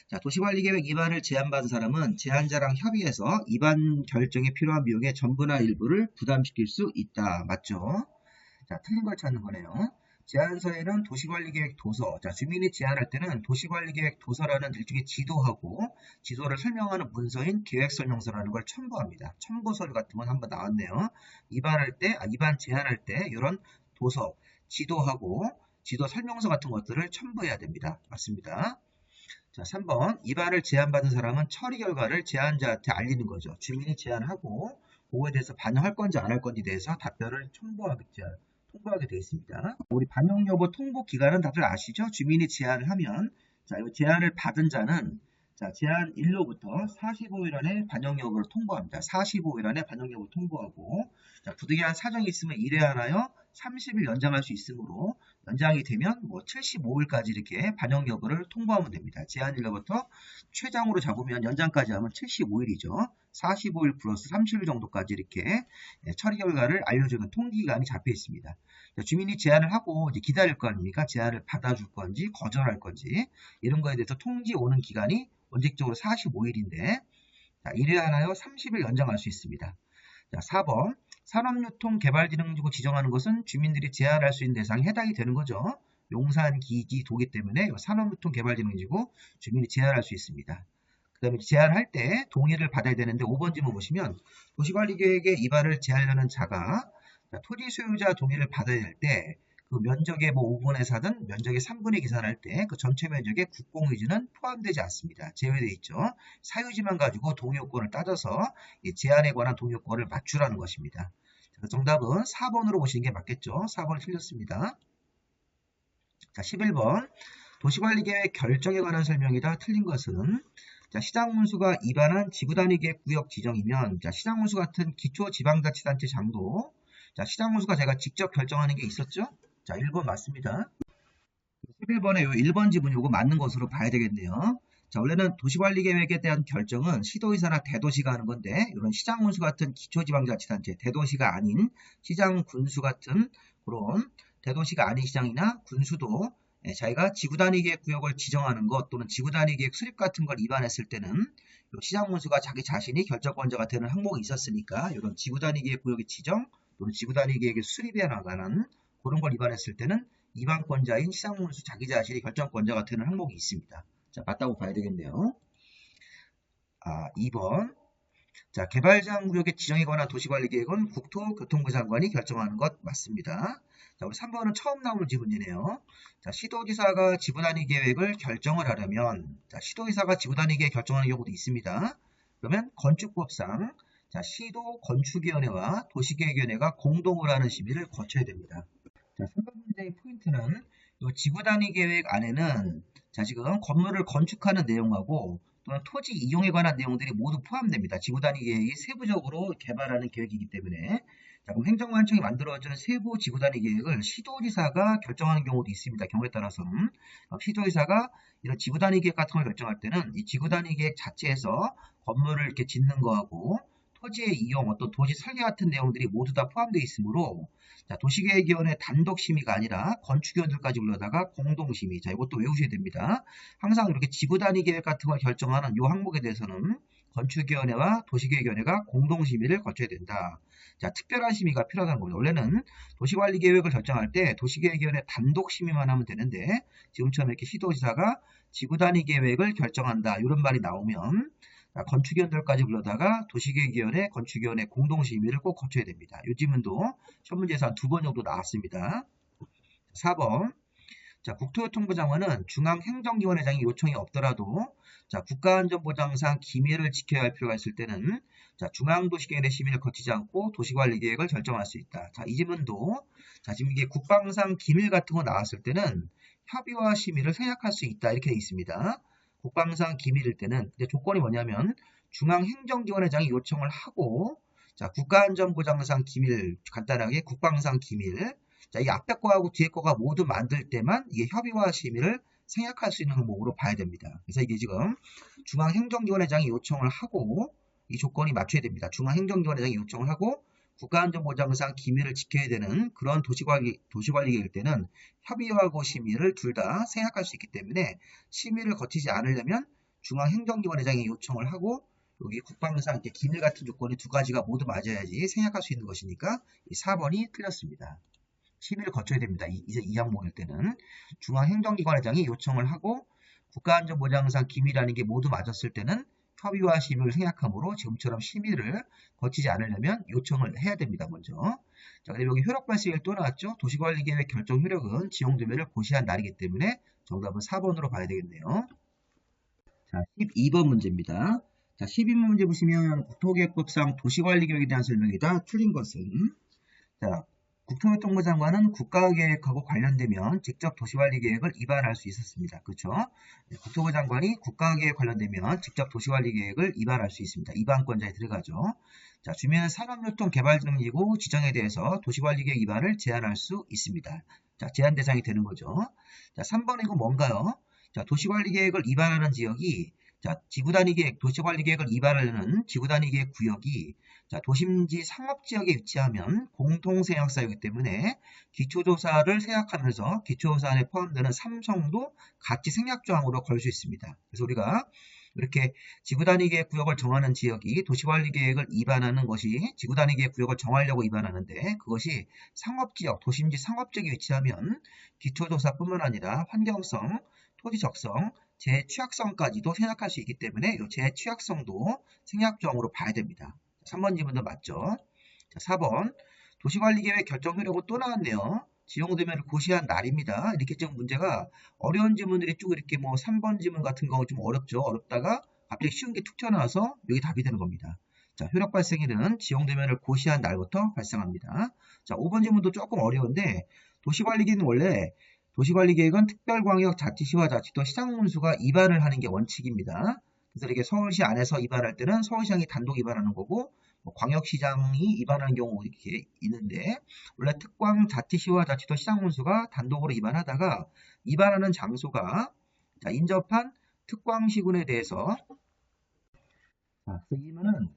[SPEAKER 1] 자, 도시관리계획 위반을 제안받은 사람은 제안자랑 협의해서 위반 결정에 필요한 비용의 전부나 일부를 부담시킬 수 있다. 맞죠? 자, 틀린 걸 찾는 거네요. 제안서에는 도시관리계획 도서, 자, 주민이 제안할 때는 도시관리계획 도서라는 일종의 지도하고 지도를 설명하는 문서인 계획설명서라는 걸 첨부합니다. 첨부서류 같은 건 한번 나왔네요. 위반 제안할 때 이런 도서, 지도하고 지도 설명서 같은 것들을 첨부해야 됩니다. 맞습니다. 자, 3번. 위반을 제안받은 사람은 처리 결과를 제안자한테 알리는 거죠. 주민이 제안하고 그거에 대해서 반영할 건지 안 할 건지에 대해서 답변을 통보하게 되어 있습니다. 우리 반영 여부 통보 기간은 다들 아시죠? 주민이 제안을 하면 자, 이 제안을 받은 자는 자, 제안 일로부터 45일 안에 반영 여부를 통보합니다. 45일 안에 반영 여부 통보하고 자, 부득이한 사정이 있으면 이래하나요? 30일 연장할 수 있으므로 연장이 되면 뭐 75일까지 이렇게 반영 여부를 통보하면 됩니다. 제한일로부터 최장으로 잡으면 연장까지 하면 75일이죠. 45일 플러스 30일 정도까지 이렇게 처리 결과를 알려주는 통지기간이 잡혀 있습니다. 주민이 제안을 하고 이제 기다릴 거 아닙니까? 제안을 받아줄 건지 거절할 건지 이런 거에 대해서 통지 오는 기간이 원칙적으로 45일인데 자, 이래하나요? 30일 연장할 수 있습니다. 자, 4번. 산업유통개발진흥지구 지정하는 것은 주민들이 제한할 수 있는 대상에 해당이 되는 거죠. 용산, 기지, 도기 때문에 산업유통개발진흥지구 주민이 제한할 수 있습니다. 그 다음에 제한할 때 동의를 받아야 되는데 5번 질문 보시면 도시관리계획의 위반을 제한하는 자가 토지 소유자 동의를 받아야 될 때 그 면적의 뭐 5분의 4든 면적의 3분의 계산할 때 그 전체 면적의 국공유지는 포함되지 않습니다. 제외되어 있죠. 사유지만 가지고 동의요건을 따져서 이 제한에 관한 동의요건을 맞추라는 것입니다. 정답은 4번으로 보시는 게 맞겠죠. 4번을 틀렸습니다. 자, 11번. 도시관리계획 결정에 관한 설명이다. 틀린 것은 자, 시장군수가 위반한 지구단위계획 구역 지정이면, 자, 시장군수 같은 기초지방자치단체 장도, 자, 시장군수가 제가 직접 결정하는 게 있었죠? 자, 1번 맞습니다. 11번에 요 1번 지문 요거 맞는 것으로 봐야 되겠네요. 자, 원래는 도시관리계획에 대한 결정은 시도의사나 대도시가 하는 건데, 이런 시장군수 같은 기초지방자치단체, 대도시가 아닌 시장군수 같은 그런 대도시가 아닌 시장이나 군수도 자기가 지구단위계획 구역을 지정하는 것 또는 지구단위계획 수립 같은 걸 위반했을 때는 시장군수가 자기 자신이 결정권자가 되는 항목이 있었으니까 이런 지구단위계획 구역의 지정 또는 지구단위계획의 수립에 관한 그런 걸 위반했을 때는 위반권자인 시장군수 자기 자신이 결정권자가 되는 항목이 있습니다. 자, 맞다고 봐야 되겠네요. 2번. 자, 개발장구역의 지정에 관한 도시관리계획은 국토교통부 장관이 결정하는 것 맞습니다. 자, 우리 3번은 처음 나오는 지문이네요. 자, 시도지사가 지구단위 계획을 결정을 하려면, 자, 시도지사가 지구단위 계획 결정하는 경우도 있습니다. 그러면 건축법상, 자, 시도 건축위원회와 도시계획위원회가 공동으로 하는 심의를 거쳐야 됩니다. 자, 3번 문제의 포인트는 이 지구단위 계획 안에는 자, 지금 건물을 건축하는 내용하고 또는 토지 이용에 관한 내용들이 모두 포함됩니다. 지구단위 계획이 세부적으로 개발하는 계획이기 때문에 자, 그럼 행정관청이 만들어주는 세부 지구단위 계획을 시도지사가 결정하는 경우도 있습니다. 경우에 따라서는 시도지사가 이런 지구단위 계획 같은 걸 결정할 때는 이 지구단위 계획 자체에서 건물을 이렇게 짓는 거하고 토지의 이용, 어떤 도시 설계 같은 내용들이 모두 다 포함되어 있으므로 자, 도시계획위원회 단독심의가 아니라 건축위원들까지 불러다가 공동심의. 자, 이것도 외우셔야 됩니다. 항상 이렇게 지구단위 계획 같은 걸 결정하는 이 항목에 대해서는 건축위원회와 도시계획위원회가 공동심의를 거쳐야 된다. 자, 특별한 심의가 필요하다는 겁니다. 원래는 도시관리계획을 결정할 때 도시계획위원회 단독심의만 하면 되는데 지금처럼 이렇게 시도지사가 지구단위 계획을 결정한다. 이런 말이 나오면 건축위원들까지 불러다가 도시계획위원회, 건축위원회 공동심의를 꼭 거쳐야 됩니다. 이 지문도 첫 문제에서 한 2번 정도 나왔습니다. 4번. 자, 국토교통부 장관은 중앙행정기관회장이 요청이 없더라도 자, 국가안전보장상 기밀을 지켜야 할 필요가 있을 때는 자, 중앙도시계획의 심의를 거치지 않고 도시관리계획을 결정할 수 있다. 자, 이 지문도 자, 지금 이게 국방상 기밀 같은 거 나왔을 때는 협의와 심의를 생략할 수 있다. 이렇게 돼 있습니다. 국방상 기밀일 때는 조건이 뭐냐면 중앙행정기관회장이 요청을 하고 자, 국가안전보장상 기밀, 간단하게 국방상 기밀 자, 이 앞에 거하고 뒤에 거가 모두 만들 때만 이게 협의와 심의를 생략할 수 있는 항목으로 봐야 됩니다. 그래서 이게 지금 중앙행정기관회장이 요청을 하고 이 조건이 맞춰야 됩니다. 중앙행정기관회장이 요청을 하고 국가안전보장상 기밀을 지켜야 되는 그런 도시관리계획일 때는 협의하고 심의를 둘 다 생략할 수 있기 때문에 심의를 거치지 않으려면 중앙행정기관회장이 요청을 하고 여기 국방상 이렇게 기밀 같은 조건이 두 가지가 모두 맞아야지 생략할 수 있는 것이니까 이 4번이 틀렸습니다. 심의를 거쳐야 됩니다. 이제 이 항목일 때는 중앙행정기관회장이 요청을 하고 국가안전보장상 기밀이라는 게 모두 맞았을 때는 협의와 심의를 생략하므로 지금처럼 심의를 거치지 않으려면 요청을 해야 됩니다. 먼저. 자, 그리고 여기 효력 발생일 또 나왔죠. 도시관리계획 결정 효력은 지용도면을 고시한 날이기 때문에 정답은 4번으로 봐야 되겠네요. 자, 12번 문제입니다. 자, 12번 문제 보시면 국토계획법상 도시관리계획에 대한 설명이다. 틀린 것은 자, 국토교통부 장관은 국가계획하고 관련되면 직접 도시관리계획을 위반할 수 있었습니다. 그렇죠? 국토부 장관이 국가계획 관련되면 직접 도시관리계획을 위반할 수 있습니다. 위반권자에 들어가죠. 자, 주민 산업교통개발지구 지정에 대해서 도시관리계획 위반을 제한할 수 있습니다. 자, 제한 대상이 되는 거죠. 자, 3번은 이거 뭔가요? 자, 도시관리계획을 위반하는 지역이 자, 지구단위계획, 도시관리계획을 위반하는 지구단위계획 구역이 자, 도심지 상업지역에 위치하면 공통생약사이기 때문에 기초조사를 생략하면서 기초조사 안에 포함되는 삼성도 같이 생략조항으로 걸 수 있습니다. 그래서 우리가 이렇게 지구단위계획 구역을 정하는 지역이 도시관리계획을 위반하는 것이 지구단위계획 구역을 정하려고 위반하는데 그것이 상업지역, 도심지 상업지역에 위치하면 기초조사뿐만 아니라 환경성, 토지적성, 재취약성까지도 생략할 수 있기 때문에 이 재취약성도 생략조항으로 봐야 됩니다. 3번 지문도 맞죠? 자, 4번 도시관리계획 결정 효력은 또 나왔네요. 지용도면을 고시한 날입니다. 이렇게 좀 문제가 어려운 지문들이 쭉 이렇게 뭐 3번 지문 같은 경우 좀 어렵죠. 어렵다가 갑자기 쉬운 게 툭 튀어나와서 여기 답이 되는 겁니다. 자, 효력 발생일은 지용도면을 고시한 날부터 발생합니다. 자, 5번 지문도 조금 어려운데 도시관리계획은 원래 도시관리계획은 특별광역자치시와 자치도 시장군수가 위반을 하는 게 원칙입니다. 그래서 이렇게 서울시 안에서 위반할 때는 서울시장이 단독 위반하는 거고, 뭐 광역시장이 위반하는 경우 이렇게 있는데, 원래 특광자치시와 자치도 시장군수가 단독으로 위반하다가 위반하는 장소가 인접한 특광시군에 대해서 그러면은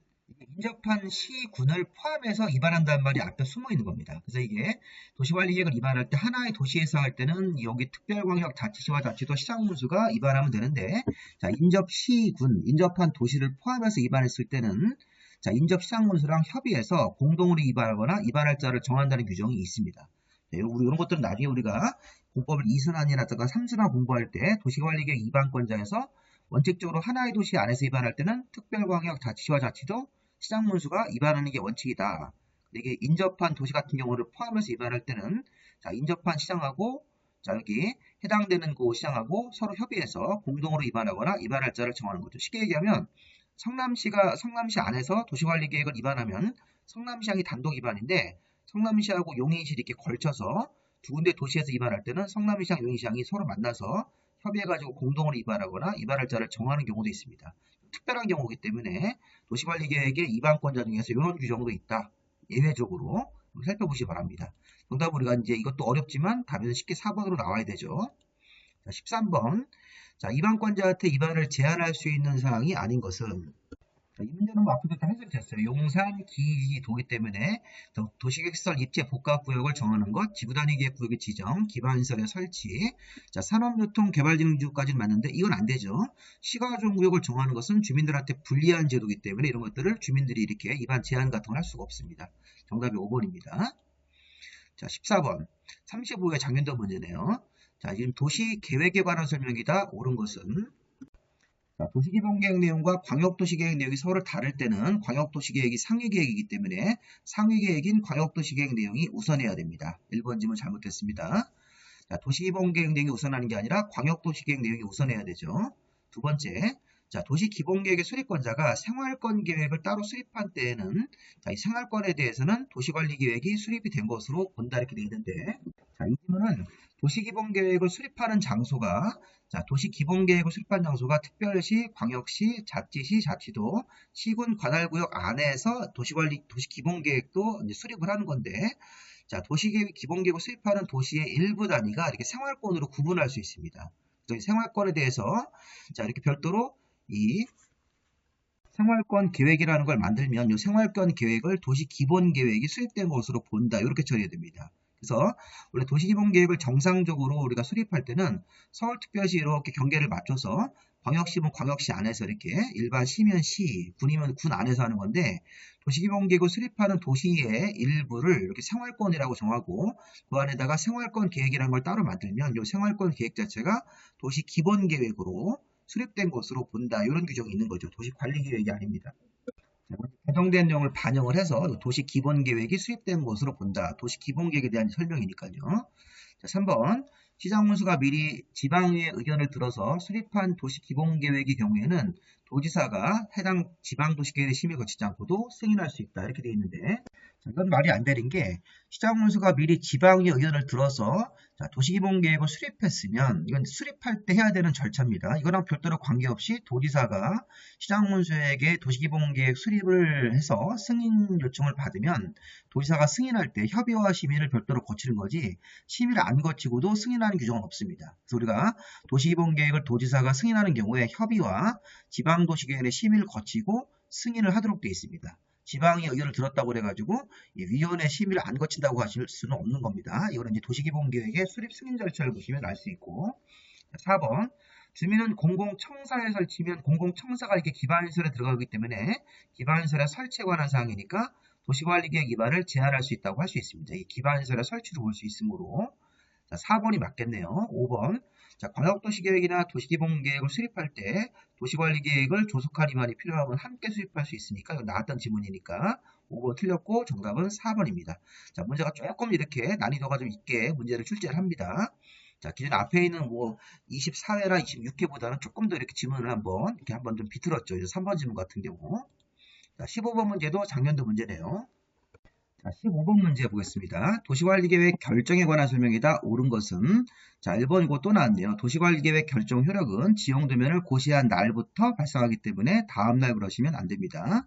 [SPEAKER 1] 인접한 시군을 포함해서 위반한다는 말이 앞에 숨어 있는 겁니다. 그래서 이게 도시관리계획을 위반할 때 하나의 도시에서 할 때는 여기 특별광역자치시와 자치도 시장군수가 위반하면 되는데, 자, 인접시군, 인접한 도시를 포함해서 위반했을 때는 자, 인접시장군수랑 협의해서 공동으로 위반하거나 위반할 자를 정한다는 규정이 있습니다. 이런 것들은 나중에 우리가 공법을 2순환이라든가 3순환 공부할 때 도시관리계획 위반권자에서 원칙적으로 하나의 도시 안에서 위반할 때는 특별광역자치시와 자치도 시장군수가 위반하는 게 원칙이다. 이게 인접한 도시 같은 경우를 포함해서 위반할 때는 자, 인접한 시장하고 자, 여기 해당되는 그 시장하고 서로 협의해서 공동으로 위반하거나 위반할 자를 정하는 거죠. 쉽게 얘기하면 성남시 안에서 도시관리계획을 위반하면 성남시장이 단독 위반인데 성남시하고 용인시 이렇게 걸쳐서 두 군데 도시에서 위반할 때는 성남시장, 용인시장이 서로 만나서 협의해가지고 공동으로 위반하거나 위반할 자를 정하는 경우도 있습니다. 특별한 경우이기 때문에 도시관리계획의 위반권자 중에서 이런 규정도 있다. 예외적으로 살펴보시기 바랍니다. 정답 우리가 이제 이것도 어렵지만 답에는 쉽게 4번으로 나와야 되죠. 자, 13번. 자, 위반권자한테 위반을 제한할 수 있는 사항이 아닌 것은 이 문제는 뭐 앞에도 다 해석이 됐어요. 용산, 기지, 도기 때문에 도시계획시설 입지 복합구역을 정하는 것, 지구단위계획구역의 지정, 기반시설의 설치, 자, 산업유통개발진흥지구까지는 맞는데 이건 안 되죠. 시가조정구역을 정하는 것은 주민들한테 불리한 제도이기 때문에 이런 것들을 주민들이 이렇게 위반 제한 같은 걸 할 수가 없습니다. 정답이 5번입니다. 자, 14번. 35회 장년도 문제네요. 자, 지금 도시계획에 관한 설명이다. 옳은 것은 자, 도시기본계획 내용과 광역도시계획 내용이 서로 다를 때는 광역도시계획이 상위계획이기 때문에 상위계획인 광역도시계획 내용이 우선해야 됩니다. 1번 질문 잘못됐습니다. 자, 도시기본계획 내용이 우선하는 게 아니라 광역도시계획 내용이 우선해야 되죠. 두 번째, 자, 도시기본계획의 수립권자가 생활권 계획을 따로 수립한 때에는 자, 이 생활권에 대해서는 도시관리계획이 수립이 된 것으로 본다 이렇게 되어 있는데 자, 이 질문은 도시기본계획을 수립하는 장소가 자, 도시기본계획을 수립한 장소가 특별시, 광역시, 자치시, 자치도, 시군 관할구역 안에서 도시기본계획도 이제 수립을 하는 건데 자, 기본계획을 수립하는 도시의 일부 단위가 이렇게 생활권으로 구분할 수 있습니다. 그래서 생활권에 대해서 자, 이렇게 별도로 이 생활권 계획이라는 걸 만들면 이 생활권 계획을 도시기본계획이 수립된 것으로 본다. 이렇게 처리해야 됩니다. 그래서 원래 도시기본계획을 정상적으로 우리가 수립할 때는 서울특별시 이렇게 경계를 맞춰서 광역시면 광역시 안에서 이렇게 일반 시면 시, 군이면 군 안에서 하는 건데 도시기본계획을 수립하는 도시의 일부를 이렇게 생활권이라고 정하고 그 안에다가 생활권 계획이라는 걸 따로 만들면 이 생활권 계획 자체가 도시기본계획으로 수립된 것으로 본다. 이런 규정이 있는 거죠. 도시관리계획이 아닙니다. 개정된 내용을 반영을 해서 도시기본계획이 수립된 것으로 본다. 도시기본계획에 대한 설명이니까요. 자, 3번. 시장군수가 미리 지방의회 의견을 들어서 수립한 도시기본계획의 경우에는 도지사가 해당 지방도시계획의 심의 거치지 않고도 승인할 수 있다. 이렇게 되어 있는데 자, 이건 말이 안 되는 게 시장군수가 미리 지방의 의견을 들어서 자, 도시기본계획을 수립했으면 이건 수립할 때 해야 되는 절차입니다. 이거랑 별도로 관계없이 도지사가 시장군수에게 도시기본계획 수립을 해서 승인 요청을 받으면 도지사가 승인할 때 협의와 심의를 별도로 거치는 거지 심의를 안 거치고도 승인하는 규정은 없습니다. 그래서 우리가 도시기본계획을 도지사가 승인하는 경우에 협의와 지방도시계획의 심의를 거치고 승인을 하도록 되어 있습니다. 지방의 의견을 들었다고 해가지고 위원회 심의를 안 거친다고 하실 수는 없는 겁니다. 이거는 이제 도시기본계획의 수립 승인 절차를 보시면 알 수 있고 4번 주민은 공공청사에 설치면 공공청사가 이렇게 기반시설에 들어가기 때문에 기반시설의 설치에 관한 사항이니까 도시관리계획 위반을 제한할 수 있다고 할 수 있습니다. 이 기반시설의 설치로 볼 수 있으므로 자, 4번이 맞겠네요. 5번 자, 광역도시계획이나 도시기본계획을 수립할 때 도시관리계획을 조속한 위반이 필요하면 함께 수립할 수 있으니까 이거 나왔던 지문이니까 5번 틀렸고 정답은 4번입니다. 자, 문제가 조금 이렇게 난이도가 좀 있게 문제를 출제를 합니다. 자, 기존 앞에 있는 뭐 24회나 26회보다는 조금 더 이렇게 지문을 한번 좀 비틀었죠. 3번 지문 같은 경우. 자, 15번 문제도 작년도 문제네요. 자, 15번 문제 보겠습니다. 도시관리계획 결정에 관한 설명이다. 옳은 것은 자, 1번이고 또 나왔네요. 도시관리계획 결정 효력은 지용도면을 고시한 날부터 발생하기 때문에 다음날 그러시면 안 됩니다.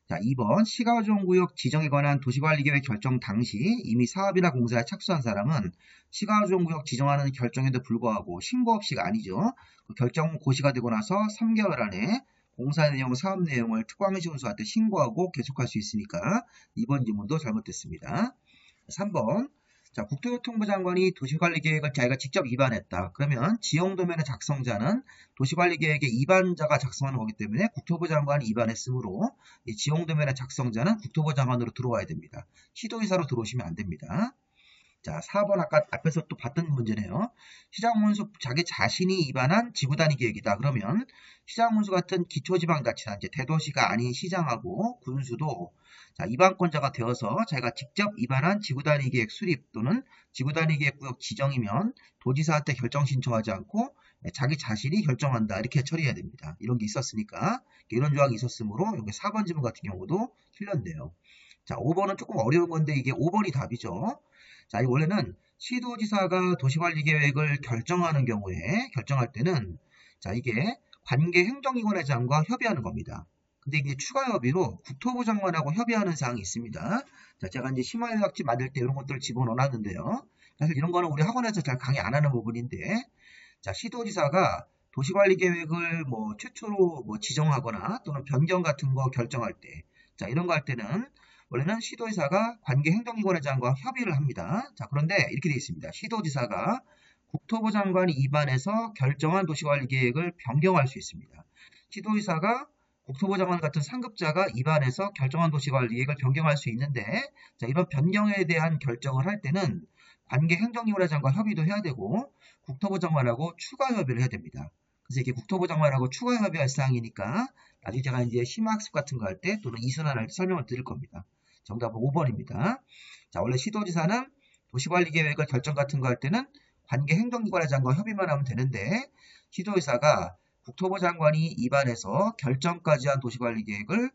[SPEAKER 1] 자, 2번 시가조정구역 지정에 관한 도시관리계획 결정 당시 이미 사업이나 공사에 착수한 사람은 시가조정구역 지정하는 결정에도 불구하고 신고 없이가 아니죠. 그 결정 고시가 되고 나서 3개월 안에 공사 내용, 사업 내용을 특광시운수한테 신고하고 계속할 수 있으니까 2번 지문도 잘못됐습니다. 3번 자, 국토교통부 장관이 도시관리계획을 자기가 직접 위반했다. 그러면 지형도면의 작성자는 도시관리계획의 위반자가 작성하는 거기 때문에 국토부 장관이 위반했으므로 이 지형도면의 작성자는 국토부 장관으로 들어와야 됩니다. 시도의사로 들어오시면 안 됩니다. 자, 4번 아까 앞에서 또 봤던 문제네요. 시장문수 자기 자신이 위반한 지구단위 계획이다. 그러면 시장문수 같은 기초지방자치단체 대도시가 아닌 시장하고 군수도 자, 위반권자가 되어서 자기가 직접 위반한 지구단위 계획 수립 또는 지구단위 계획 구역 지정이면 도지사한테 결정 신청하지 않고 자기 자신이 결정한다. 이렇게 처리해야 됩니다. 이런 게 있었으니까 이런 조항이 있었으므로 여기 4번 지문 같은 경우도 틀렸네요. 자, 5번은 조금 어려운 건데 이게 5번이 답이죠. 자, 이 원래는 시도지사가 도시관리계획을 결정하는 경우에 결정할 때는 자, 이게 관계행정기관회장과 협의하는 겁니다. 근데 이게 추가 협의로 국토부 장관하고 협의하는 사항이 있습니다. 자, 제가 이제 심화요약지 만들 때 이런 것들을 집어넣어놨는데요. 사실 이런 거는 우리 학원에서 잘 강의 안 하는 부분인데, 자, 시도지사가 도시관리계획을 뭐 최초로 뭐 지정하거나 또는 변경 같은 거 결정할 때, 자, 이런 거 할 때는 원래는 시도지사가 관계행정기관회장과 협의를 합니다. 자, 그런데 이렇게 되어 있습니다. 시도지사가 국토부 장관이 입안해서 결정한 도시관리계획을 변경할 수 있습니다. 시도지사가 국토부 장관 같은 상급자가 입안해서 결정한 도시관리계획을 변경할 수 있는데 자, 이런 변경에 대한 결정을 할 때는 관계행정기관회장과 협의도 해야 되고 국토부 장관하고 추가 협의를 해야 됩니다. 그래서 이게 국토부 장관하고 추가 협의할 사항이니까 나중에 제가 이제 심화학습 같은 거 할 때 또는 이순환 할 때 설명을 드릴 겁니다. 정답은 5번입니다. 자, 원래 시도지사는 도시관리계획을 결정 같은 거 할 때는 관계행정기관회장과 협의만 하면 되는데 시도지사가 국토부 장관이 입안해서 결정까지 한 도시관리계획을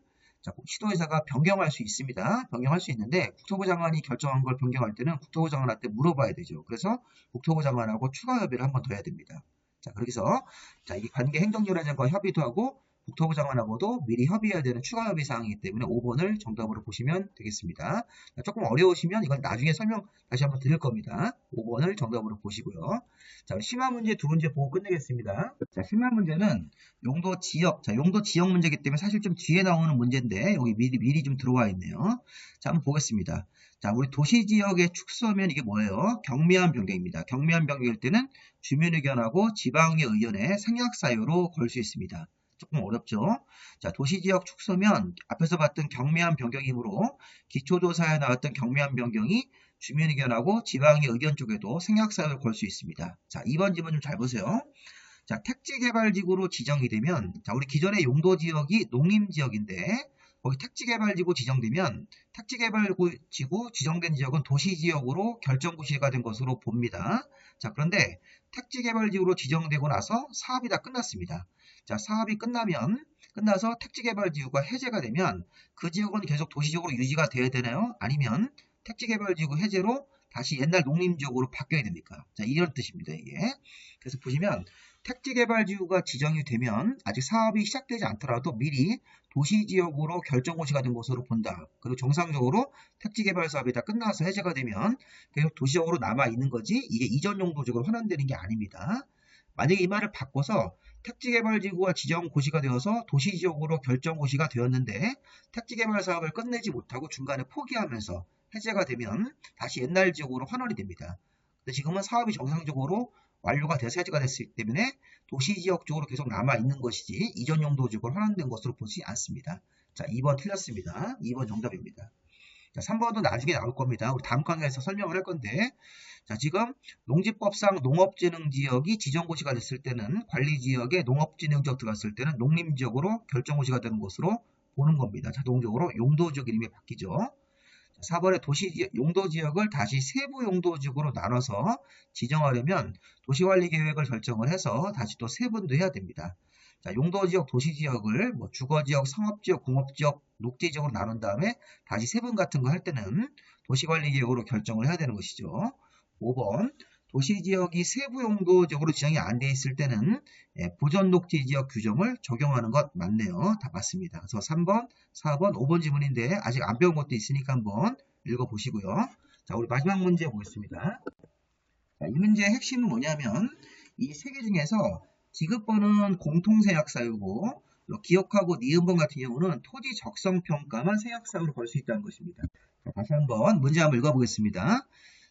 [SPEAKER 1] 시도지사가 변경할 수 있습니다. 변경할 수 있는데 국토부 장관이 결정한 걸 변경할 때는 국토부 장관한테 물어봐야 되죠. 그래서 국토부 장관하고 추가 협의를 한 번 더 해야 됩니다. 자, 그래서 자, 이게 관계행정기관회장과 협의도 하고 국토부 장관하고도 미리 협의해야 되는 추가 협의 사항이기 때문에 5번을 정답으로 보시면 되겠습니다. 자, 조금 어려우시면 이건 나중에 설명 다시 한번 드릴 겁니다. 5번을 정답으로 보시고요. 자, 심화 문제 두 문제 보고 끝내겠습니다. 자, 심화 문제는 용도 지역, 자, 용도 지역 문제이기 때문에 사실 좀 뒤에 나오는 문제인데 여기 미리 좀 들어와 있네요. 자, 한번 보겠습니다. 자, 우리 도시 지역의 축소면 이게 뭐예요? 경미한 변경입니다. 경미한 변경일 때는 주민 의견하고 지방의 의견에 생략 사유로 걸 수 있습니다. 조금 어렵죠? 자, 도시지역 축소면 앞에서 봤던 경미한 변경이므로 기초조사에 나왔던 경미한 변경이 주민 의견하고 지방의 의견 쪽에도 생략 사유를 걸 수 있습니다. 자, 2번 지문 좀 잘 보세요. 자, 택지개발지구로 지정이 되면 자, 우리 기존의 용도지역이 농림지역인데 거기 택지개발지구 지정되면 택지개발지구 지정된 지역은 도시지역으로 결정구시가 된 것으로 봅니다. 자, 그런데 택지개발지구로 지정되고 나서 사업이 다 끝났습니다. 자, 사업이 끝나서 택지개발지구가 해제가 되면 그 지역은 계속 도시지역으로 유지가 돼야 되나요? 아니면 택지개발지구 해제로 다시 옛날 농림지역으로 바뀌어야 됩니까? 자, 이런 뜻입니다, 이게. 그래서 보시면 택지개발지구가 지정이 되면 아직 사업이 시작되지 않더라도 미리 도시지역으로 결정고시가 된 것으로 본다. 그리고 정상적으로 택지개발 사업이 다 끝나서 해제가 되면 계속 도시적으로 남아있는 거지 이게 이전 용도지역으로 환원되는 게 아닙니다. 만약에 이 말을 바꿔서 택지개발지구가 지정고시가 되어서 도시지역으로 결정고시가 되었는데 택지개발 사업을 끝내지 못하고 중간에 포기하면서 해제가 되면 다시 옛날 지역으로 환원이 됩니다. 근데 지금은 사업이 정상적으로 완료가 돼서 해제가 됐기 때문에 도시지역 쪽으로 계속 남아있는 것이지 이전 용도지역으로 환원된 것으로 보지 않습니다. 자, 2번 틀렸습니다. 2번 정답입니다. 자, 3번도 나중에 나올 겁니다. 우리 다음 강의에서 설명을 할 건데 자, 지금 농지법상 농업진흥지역이 지정고시가 됐을 때는 관리지역에 농업진흥지역 들어갔을 때는 농림지역으로 결정고시가 되는 것으로 보는 겁니다. 자동적으로 용도지역 이름이 바뀌죠. 4번의 용도지역을 다시 세부 용도지역으로 나눠서 지정하려면 도시관리계획을 결정을 해서 다시 또 세분도 해야 됩니다. 자, 용도지역, 도시지역을 뭐 주거지역, 상업지역, 공업지역, 녹지지역으로 나눈 다음에 다시 세분 같은 거 할 때는 도시관리계획으로 결정을 해야 되는 것이죠. 5번 도시지역이 세부 용도적으로 지정이 안 돼 있을 때는 보전녹지지역 규정을 적용하는 것 맞네요. 다 맞습니다. 그래서 3번, 4번, 5번 지문인데 아직 안 배운 것도 있으니까 한번 읽어보시고요. 자, 우리 마지막 문제 보겠습니다. 자, 이 문제의 핵심은 뭐냐면 이 세 개 중에서 지급번은 공통세약사유고 기억하고 니은번 같은 경우는 토지 적성평가만 세약사유로 볼 수 있다는 것입니다. 자, 다시 한번 문제 한번 읽어보겠습니다.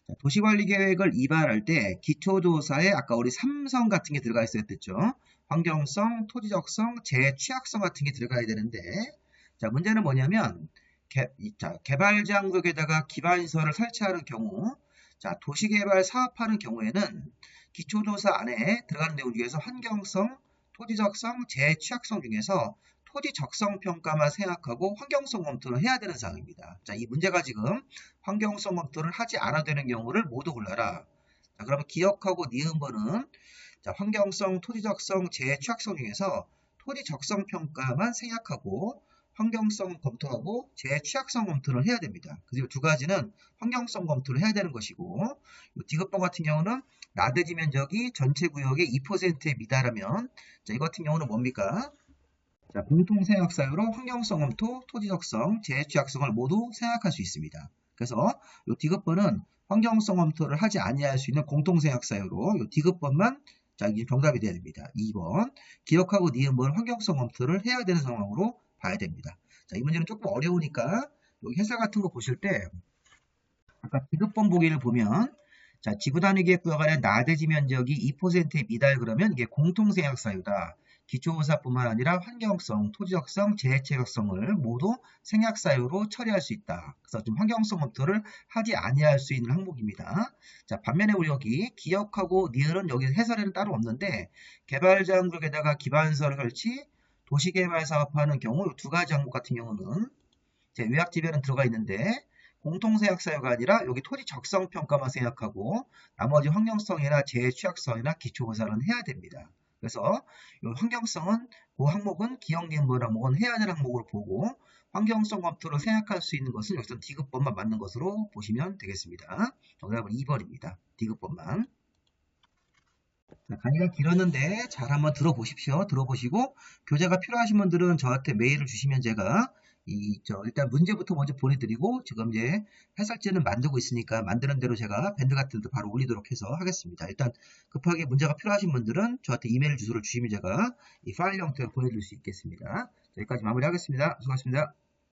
[SPEAKER 1] 자, 도시관리계획을 이발할 때 기초조사에 아까 우리 3성 같은 게 들어가 있어야 됐죠. 환경성, 토지적성, 재취약성 같은 게 들어가야 되는데 자, 문제는 뭐냐면 개발장벽에다가 기반시설을 설치하는 경우 자, 도시개발 사업하는 경우에는 기초조사 안에 들어가는 내용 중에서 환경성, 토지적성, 재취약성 중에서 토지 적성 평가만 생각하고 환경성 검토를 해야 되는 사항입니다. 자, 이 문제가 지금 환경성 검토를 하지 않아도 되는 경우를 모두 골라라. 자, 그러면 기억하고 니은번은 자, 환경성, 토지적성, 재취약성 중에서 토지 적성 평가만 생각하고 환경성 검토하고 재취약성 검토를 해야 됩니다. 그리고 두 가지는 환경성 검토를 해야 되는 것이고 디귿번 같은 경우는 나대지 면적이 전체 구역의 2%에 미달하면 자, 이 같은 경우는 뭡니까? 자, 공통생각사유로 환경성 검토, 토지적성, 재취약성을 모두 생각할 수 있습니다. 그래서 이 디귿번은 환경성 검토를 하지 아니할 수 있는 공통생각사유로 이 디귿번만 자, 이게 정답이 돼야 됩니다. 2번 기억하고 니은번 환경성 검토를 해야 되는 상황으로 봐야 됩니다. 자, 이 문제는 조금 어려우니까 여기 해설 같은 거 보실 때 아까 디귿번 보기를 보면 자, 지구 단위 계획구역 안에 나대지 면적이 2%에 미달 그러면 이게 공통생각사유다. 기초조사뿐만 아니라 환경성, 토지적성, 재해체격성을 모두 생략사유로 처리할 수 있다. 그래서 좀 환경성 검토를 하지 아니할 수 있는 항목입니다. 자, 반면에 우리 여기 기억하고 니을은 여기 해설에는 따로 없는데 개발장벽에다가 기반시설 설치, 도시개발 사업하는 경우 이 두 가지 항목 같은 경우는 제 요약지변은 들어가 있는데 공통생각사유가 아니라 여기 토지 적성 평가만 생각하고 나머지 환경성이나 재취약성이나 기초조사는 해야 됩니다. 그래서 이 환경성은 그 항목은 기억 니은번 항목은 해야 되는 항목으로 보고 환경성 검토를 생각할 수 있는 것은 여기서 디귿번만 맞는 것으로 보시면 되겠습니다. 정답은 2번입니다. 디귿번만. 자, 강의가 길었는데 잘 한번 들어보십시오. 들어보시고 교재가 필요하신 분들은 저한테 메일을 주시면 제가 일단 문제부터 먼저 보내드리고 지금 이제 해설지는 만들고 있으니까 만드는 대로 제가 밴드 같은 데 바로 올리도록 해서 하겠습니다. 일단 급하게 문제가 필요하신 분들은 저한테 이메일 주소를 주시면 제가 이 파일 형태로 보내줄 수 있겠습니다. 여기까지 마무리하겠습니다. 수고하셨습니다.